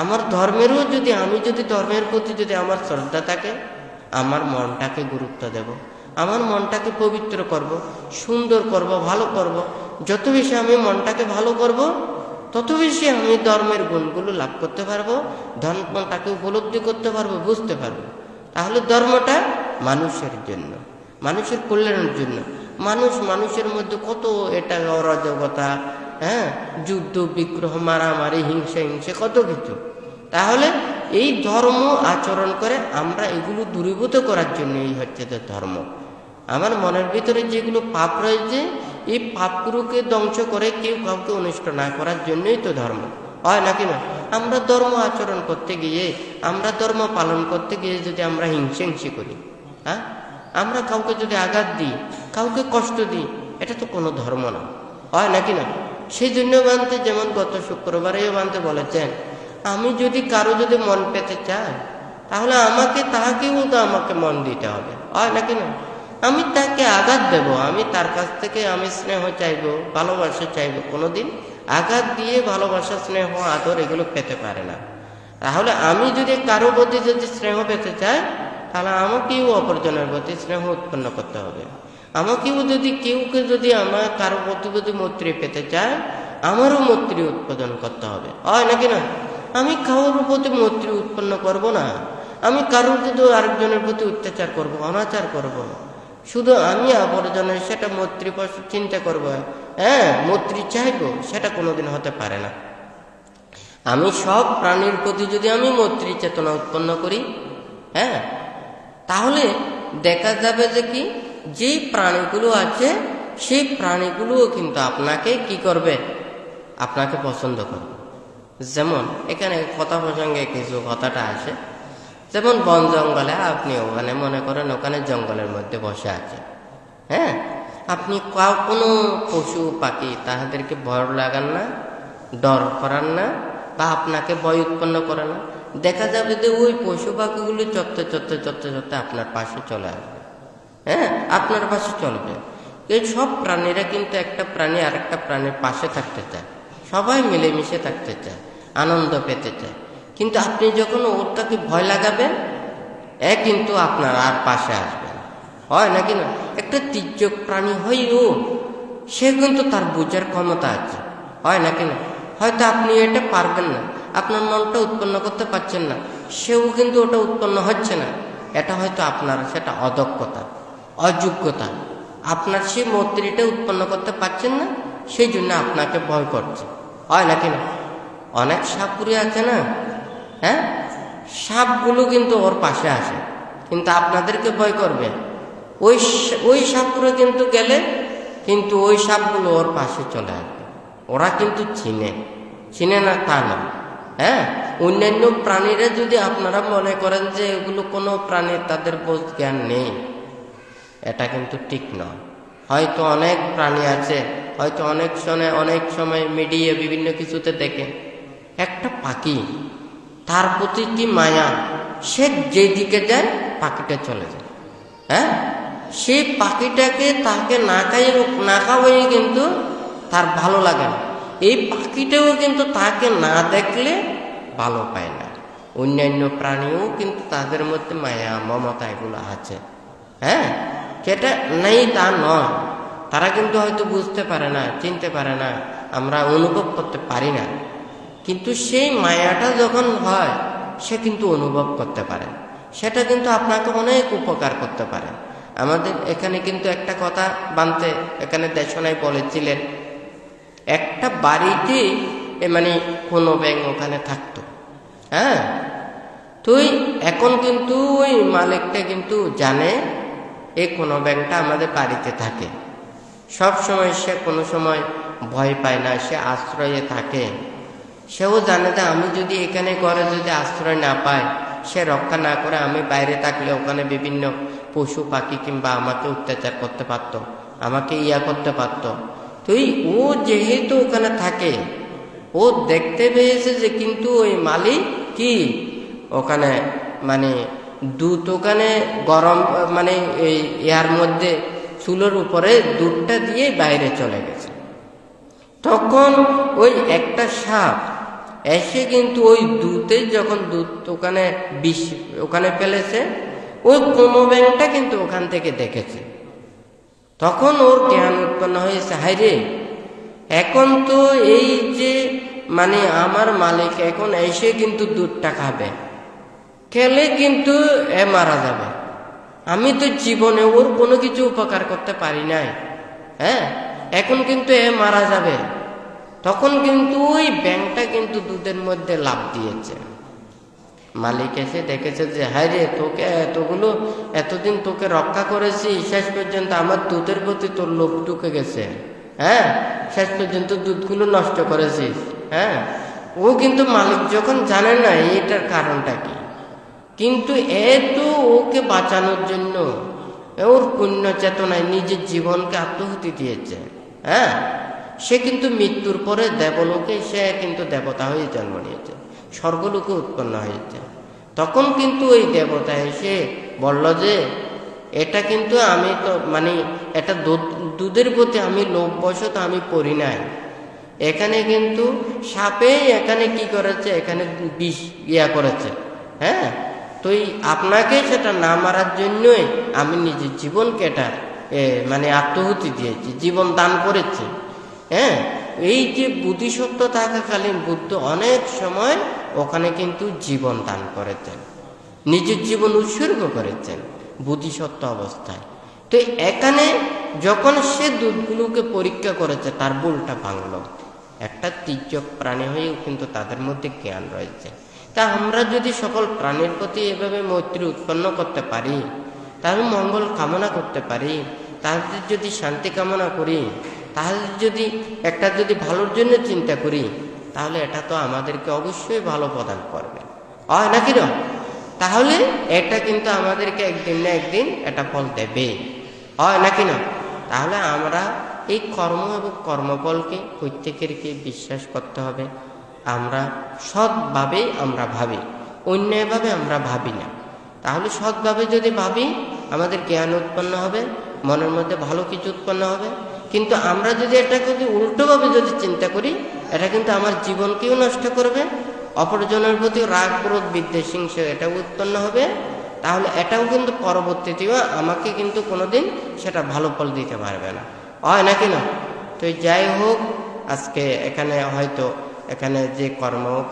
আমার ধর্মেরও আমি যদি ধর্মের প্রতি যদি আমার শ্রদ্ধা থাকে, আমার মনটাকে গুরুত্ব দেব, আমার মনটাকে পবিত্র করব, সুন্দর করব, ভালো করব। যত বেশি আমি মনটাকে ভালো করব, তত বেশি আমি ধর্মের গুণগুলো লাভ করতে পারবো, ধর্মটাকে উপলব্ধি করতে পারবো, বুঝতে পারবো। তাহলে ধর্মটা মানুষের জন্য, মানুষের কল্যাণের জন্য। মানুষের মধ্যে কত এটা অরাজকতা, যুদ্ধ বিগ্রহ, মারামারি, হিংসে কত কিছু। তাহলে এই ধর্ম আচরণ করে আমরা এগুলো দূরীভূত করার জন্য এই হচ্ছে যে ধর্ম। আমার মনের ভিতরে যেগুলো পাপ রয়েছে, এই পাপগুলোকে ধ্বংস করে কেউ কাউকে অনিষ্ট না করার জন্যই তো ধর্ম, হয় নাকি না? আমরা ধর্ম আচরণ করতে গিয়ে, আমরা ধর্ম পালন করতে গিয়ে যদি আমরা হিংসি করি, আমরা কাউকে যদি আঘাত দিই, কাউকে কষ্ট দিই, এটা তো কোনো ধর্ম না, হয় নাকি না? সেই জন্য বানতে, যেমন গত শুক্রবারেও বানতে বলেছেন, আমি যদি কারো যদি মন পেতে চাই, তাহলে তাহাকেও তো আমাকে মন দিতে হবে, হয় নাকি না? আমি তাকে আঘাত দেব, আমি তার কাছ থেকে আমি স্নেহ চাইবো, ভালোবাসা চাইবো, কোনোদিন আঘাত দিয়ে ভালোবাসা, স্নেহ, আদর এগুলো পেতে পারে না। তাহলে আমি যদি কারো প্রতি যদি স্নেহ পেতে চাই, তাহলে আমাকেও অপরজনের প্রতি স্নেহ উৎপন্ন করতে হবে। আমাকেও যদি আমার কারো প্রতি যদি মৈত্রী পেতে চায়, আমারও মৈত্রী উৎপাদন করতে হবে, হয় নাকি না? আমি কারোর প্রতি মৈত্রী উৎপন্ন করব না, আমি কারোর যদি আরেকজনের প্রতি অত্যাচার করব, অনাচার করব। শুধু আমি অপরজনের সেটা মৈত্রী চিন্তা করবো, মৈত্রী চাইবো, সেটা কোনোদিন হতে পারে না। আমি সব প্রাণীর প্রতি যদি আমি মৈত্রী চেতনা উৎপন্ন করি, তাহলে দেখা যাবে যে কি, যেই প্রাণীগুলো আছে সেই প্রাণীগুলোও কিন্তু আপনাকে কি করবে, আপনাকে পছন্দ করবে। যেমন এখানে কথা প্রসঙ্গে কিছু কথাটা আসে, যেমন বন জঙ্গলে আপনি ওখানে মনে করেন, ওখানে জঙ্গলের মধ্যে বসে আছে, আপনি কোনো পশু পাখি তাহাদেরকে ভয় লাগান না, ডর করান না, বা আপনাকে ভয় উৎপন্ন করে না। দেখা যাবে যে ওই পশু পাখিগুলি চড়তে আপনার পাশে চলে আসবে, আপনার পাশে চলবে। এই সব প্রাণীরা কিন্তু একটা প্রাণী আরেকটা প্রাণীর পাশে থাকতে চায়, সবাই মিলেমিশে থাকতে চায়, আনন্দ পেতে চায়। কিন্তু আপনি যখন ওটাকে ভয় লাগাবেন, কিন্তু আপনার আর পাশে আসবে না, হয় নাকি না? একটা তির্যক প্রাণী হইও সে কিন্তু তার বোঝার ক্ষমতা আছে, হয় নাকি না? হয়তো আপনি এটা পারবেন না, আপনার মনটা উৎপন্ন করতে পারছেন না, সেও কিন্তু ওটা উৎপন্ন হচ্ছে না। এটা হয়তো আপনার সেটা অদক্ষতা, অযোগ্যতা, আপনার সেই মৈত্রীটা উৎপন্ন করতে পারছেন না, সেই জন্য আপনাকে ভয় করছে, হয় নাকি না? অনেক সাপুরে আছে না, সাপগুলো কিন্তু ওর পাশে আসে, কিন্তু আপনাদেরকে ভয় করবে। ওই সাপুরে কিন্তু গেলে কিন্তু ওই সাপগুলো ওর পাশে চলে আসবে। ওরা কিন্তু চিনে না তা না। অন্যান্য প্রাণীরা যদি আপনারা মনে করেন যে এগুলো কোনো প্রাণীর তাদের বোধ জ্ঞান নেই, এটা কিন্তু ঠিক নয়। হয়তো অনেক প্রাণী আছে, হয়তো অনেক সময় মিডিয়া বিভিন্ন কিছুতে দেখে একটা পাখি, তার প্রতি কি মায়া, সে যেদিকে যায় পাখিটা চলে যায়, সেই পাখিটাকে তাকে না খাওয়াই কিন্তু তার ভালো লাগে না। এই পাখিটাও কিন্তু তাকে না দেখলে ভালো পায় না। অন্যান্য প্রাণীও কিন্তু তাদের মধ্যে মায়া, মমতা এগুলো আছে, সেটা নেই তা নয়। তারা কিন্তু হয়তো বুঝতে পারে না, চিনতে পারে না, আমরা অনুভব করতে পারি না। কিন্তু সেই মায়াটা যখন হয়, সে কিন্তু অনুভব করতে পারে, সেটা কিন্তু আপনাকে অনেক উপকার করতে পারে। আমাদের এখানে কিন্তু একটা কথা বানতে এখানে দেশনায় বলেছিলেন, একটা বাড়িতে মানে কোনো ব্যাঙ ওখানে থাকতো, তো এখন কিন্তু ওই মালিকটা কিন্তু জানে এই কোনো ব্যাঙটা আমাদের বাড়িতে থাকে, সব সময় সে কোনো সময় ভয় পায় না, সে আশ্রয়ে থাকে। সেও জানে যে আমি যদি এখানে ঘরে যদি আশ্রয় না পাই, সে রক্ষা না করে আমি বাইরে থাকলে ওখানে বিভিন্ন পশু পাখি কিংবা আমাকে অত্যাচার করতে পারতো, আমাকে করতে পারতো। তো ও যেহেতু ওখানে থাকে, ও দেখতে পেয়েছে যে কিন্তু ওই মালিক কি ওখানে মানে দুধ ওখানে গরম মানে এই ইয়ার মধ্যে চুলোর উপরে দুধটা দিয়ে বাইরে চলে গেছে। তখন ওই একটা সাপ এসে কিন্তু ওই দুধে যখন দুধ ওখানে বিষ ওখানে ফেলেছে, ওই কোনো ব্যাংকটা কিন্তু ওখান থেকে দেখেছে। তখন ওর জ্ঞান উৎপন্ন হয়েছে, হায় রে, এখন তো এই যে মানে আমার মালিক এখন এসে কিন্তু দুধটা খাবে, খেলে কিন্তু এ মারা যাবে, আমি তো জীবনে ওর কোনো কিছু উপকার করতে পারি নাই, হ্যাঁ, এখন কিন্তু এ মারা যাবে। তখন কিন্তু ওই ব্যাংকটা কিন্তু দুধের মধ্যে লাফ দিয়েছে। মালিক এসে দেখেছে যে হায় রে, তোকে এতদিন তোকে রক্ষা করেছি, শেষ পর্যন্ত আমার দুধের প্রতি তোর লোভ ঢুকে গেছে, হ্যাঁ, শেষ পর্যন্ত দুধগুলো নষ্ট করেছিস। হ্যাঁ, ও কিন্তু মালিক যখন জানে না এটার কারণটা কি, কিন্তু এ তো ওকে বাঁচানোর জন্য ওর পুণ্য চেতনায় নিজের জীবনকে আত্মহুতি দিয়েছে। হ্যাঁ, সে কিন্তু মৃত্যুর পরে দেবলোকে সে কিন্তু দেবতা হয়ে জন্ম নিয়েছে, স্বর্গলোকে উৎপন্ন হয়েছে। তখন কিন্তু ওই দেবতা এসে বলল যে এটা কিন্তু আমি তো মানে এটা দুধের প্রতি আমি লোভবশত আমি পড়ি নাই, এখানে কিন্তু সাপে এখানে কি করেছে, এখানে বিষ করেছে। হ্যাঁ, তো আপনাকে সেটা না মারার জন্যই আমি নিজের জীবনকে এটা মানে আত্মহুতি দিয়েছি, জীবন দান করেছি। হ্যাঁ, এই যে বুদ্ধিসত্ত্ব থাকাকালীন বুদ্ধ অনেক সময় ওখানে কিন্তু জীবন দান করেছেন, নিজের জীবন উৎসর্গ করেছেন বুদ্ধিসত্ত্ব অবস্থায়। তো এখানে যখন সে দুধগুলোকে পরীক্ষা করেছে তার বুলটা ভাঙল, একটা তির্যক প্রাণী হয়েও কিন্তু তাদের মধ্যে জ্ঞান রয়েছে। তা আমরা যদি সকল প্রাণীর প্রতি এভাবে মৈত্রী উৎপন্ন করতে পারি, তাহলে মঙ্গল কামনা করতে পারি, তাদের যদি শান্তি কামনা করি, তাহলে যদি একটা যদি ভালোর জন্য চিন্তা করি, তাহলে এটা তো আমাদেরকে অবশ্যই ভালো প্রদান করবে, হয় নাকি না? তাহলে এটা কিন্তু আমাদেরকে একদিন না একদিন এটা ফল দেবে, হয় নাকি না? তাহলে আমরা এই কর্ম এবং কর্মফলকে প্রত্যেকেরকে বিশ্বাস করতে হবে। আমরা সৎভাবেই আমরা ভাবি, অন্যায়ভাবে আমরা ভাবি না। তাহলে সৎভাবে যদি ভাবি আমাদের জ্ঞান উৎপন্ন হবে, মনের মধ্যে ভালো কিছু উৎপন্ন হবে। কিন্তু আমরা যদি এটাকে যদি উল্টোভাবে যদি চিন্তা করি, এটা কিন্তু আমার জীবনকেও নষ্ট করবে, অপরজনের প্রতি রাগ ক্রোধ বিদ্বেষ হিংসা এটাও উৎপন্ন হবে। তাহলে এটাও কিন্তু পরবর্তীতেও আমাকে কিন্তু কোনোদিন সেটা ভালো ফল দিতে পারবে না, হয় নাকি না? তো যাই হোক, আজকে এখানে হয়তো এখানে যে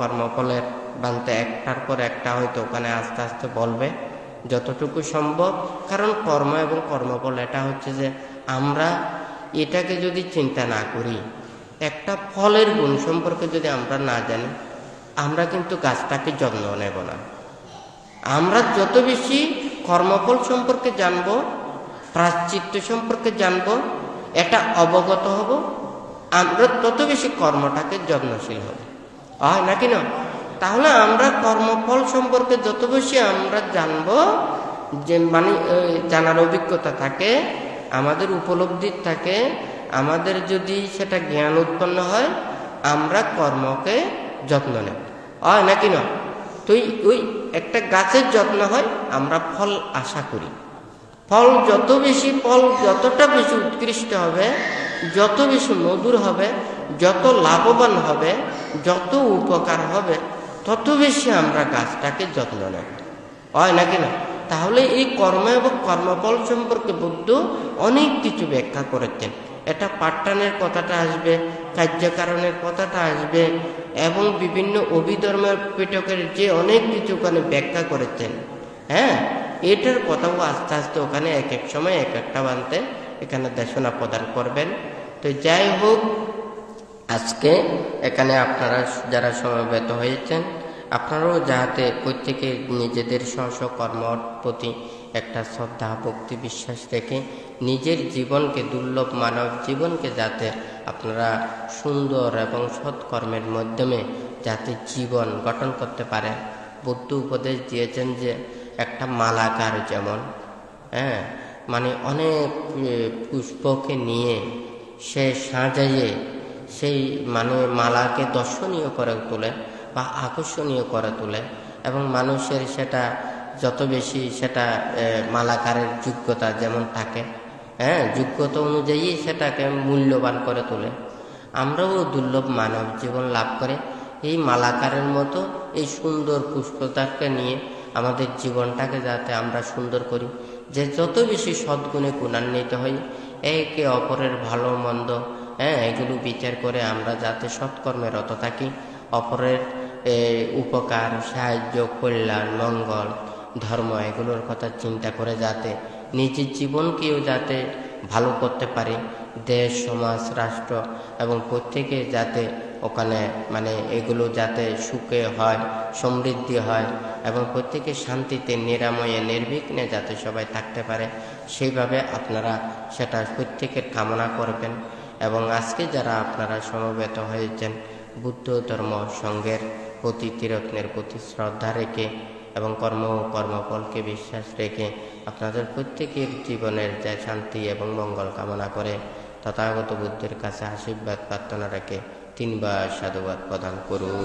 কর্মফলের বানতে একটার পর একটা হয়তো ওখানে আস্তে আস্তে বলবে যতটুকু সম্ভব। কারণ কর্ম এবং কর্মফল এটা হচ্ছে যে আমরা এটাকে যদি চিন্তা না করি, একটা ফলের গুণ সম্পর্কে যদি আমরা না জানি, আমরা কিন্তু গাছটাকে যত্ন নেব না। আমরা যত বেশি কর্মফল সম্পর্কে জানব, প্রায়শ্চিত্ত সম্পর্কে জানব, এটা অবগত হব, আমরা তত বেশি কর্মটাকে যত্নশীল হব, হয় নাকি না? তাহলে আমরা কর্মফল সম্পর্কে যত বেশি আমরা জানব, যে মানে জানার অভিজ্ঞতা থাকে, আমাদের উপলব্ধি থাকে, আমাদের যদি সেটা জ্ঞান উৎপন্ন হয়, আমরা কর্মকে যত্ন নেব, হয় নাকি না? তো ওই একটা গাছের যত্ন হয়, আমরা ফল আশা করি। ফল যতটা বেশি উৎকৃষ্ট হবে, যত বেশি মধুর হবে, যত লাভবান হবে, যত উপকার হবে, তত বেশি আমরা গাছটাকে যত্ন নেব, হয় নাকি না? তাহলে এই কর্ম এবং কর্মফল সম্পর্কে বুদ্ধ অনেক কিছু ব্যাখ্যা করেছেন। এটা পাঠ্যানের কথাটা আসবে, কার্যকারণের কথাটা আসবে, এবং বিভিন্ন অভিধর্মের পিটকের যে অনেক কিছু ওখানে ব্যাখ্যা করেছেন। হ্যাঁ, এটার কথাও আস্তে আস্তে ওখানে এক এক সময় এক একটা বানতে এখানে দেশনা প্রদান করবেন। তো যাই হোক, আজকে এখানে আপনারা যারা সমবেত হয়েছেন, আপনারাও যাতে প্রত্যেকে নিজেদের স্ব কর্মর প্রতি একটা শ্রদ্ধা ভক্তি বিশ্বাস রেখে নিজের জীবনকে, দুর্লভ মানব জীবনকে যাতে আপনারা সুন্দর এবং সৎকর্মের মাধ্যমে যাতে জীবন গঠন করতে পারেন। বুদ্ধ উপদেশ দিয়েছেন যে একটা মালাকার যেমন, হ্যাঁ, মানে অনেক পুষ্পকে নিয়ে সে সাজাইয়ে সেই মানে মালাকে দর্শনীয় করে তোলে বা আকর্ষণীয় করে তোলে, এবং মানুষের সেটা যত বেশি সেটা মালাকারের যোগ্যতা যেমন থাকে, যোগ্যতা অনুযায়ী সেটাকে মূল্যবান করে তোলে। আমরাও দুর্লভ মানব জীবন লাভ করে এই মালাকারের মতো এই সুন্দর পুষ্পতাকে নিয়ে আমাদের জীবনটাকে যাতে আমরা সুন্দর করি, যে যত বেশি সদ্গুণে গুণান্বিত হই, একে অপরের ভালো মন্দ এগুলো বিচার করে আমরা যাতে সৎকর্মে রত থাকি, অপরের উপকার, সাহায্য, কল্যাণ, মঙ্গল, ধর্ম এগুলোর কথা চিন্তা করে যাতে নিজের জীবনকেও যাতে ভালো করতে পারি, দেশ, সমাজ, রাষ্ট্র এবং প্রত্যেকে যাতে ওখানে মানে এগুলো যাতে সুখে হয়, সমৃদ্ধি হয় এবং প্রত্যেকে শান্তিতে, নিরাময়ে, নির্বিঘ্নে যাতে সবাই থাকতে পারে, সেইভাবে আপনারা সেটা প্রত্যেকের কামনা করবেন। এবং আজকে যারা আপনারা সমবেত হয়েছেন বুদ্ধ ধর্ম সংঘের প্রতি, ত্রিরত্নের প্রতি শ্রদ্ধা রেখে এবং কর্মফলকে বিশ্বাস রেখে আপনাদের প্রত্যেকের জীবনের যে শান্তি এবং মঙ্গল কামনা করে তথাগত বুদ্ধের কাছে আশীর্বাদ প্রার্থনা রেখে 3 বার সাধুবাদ প্রদান করুন।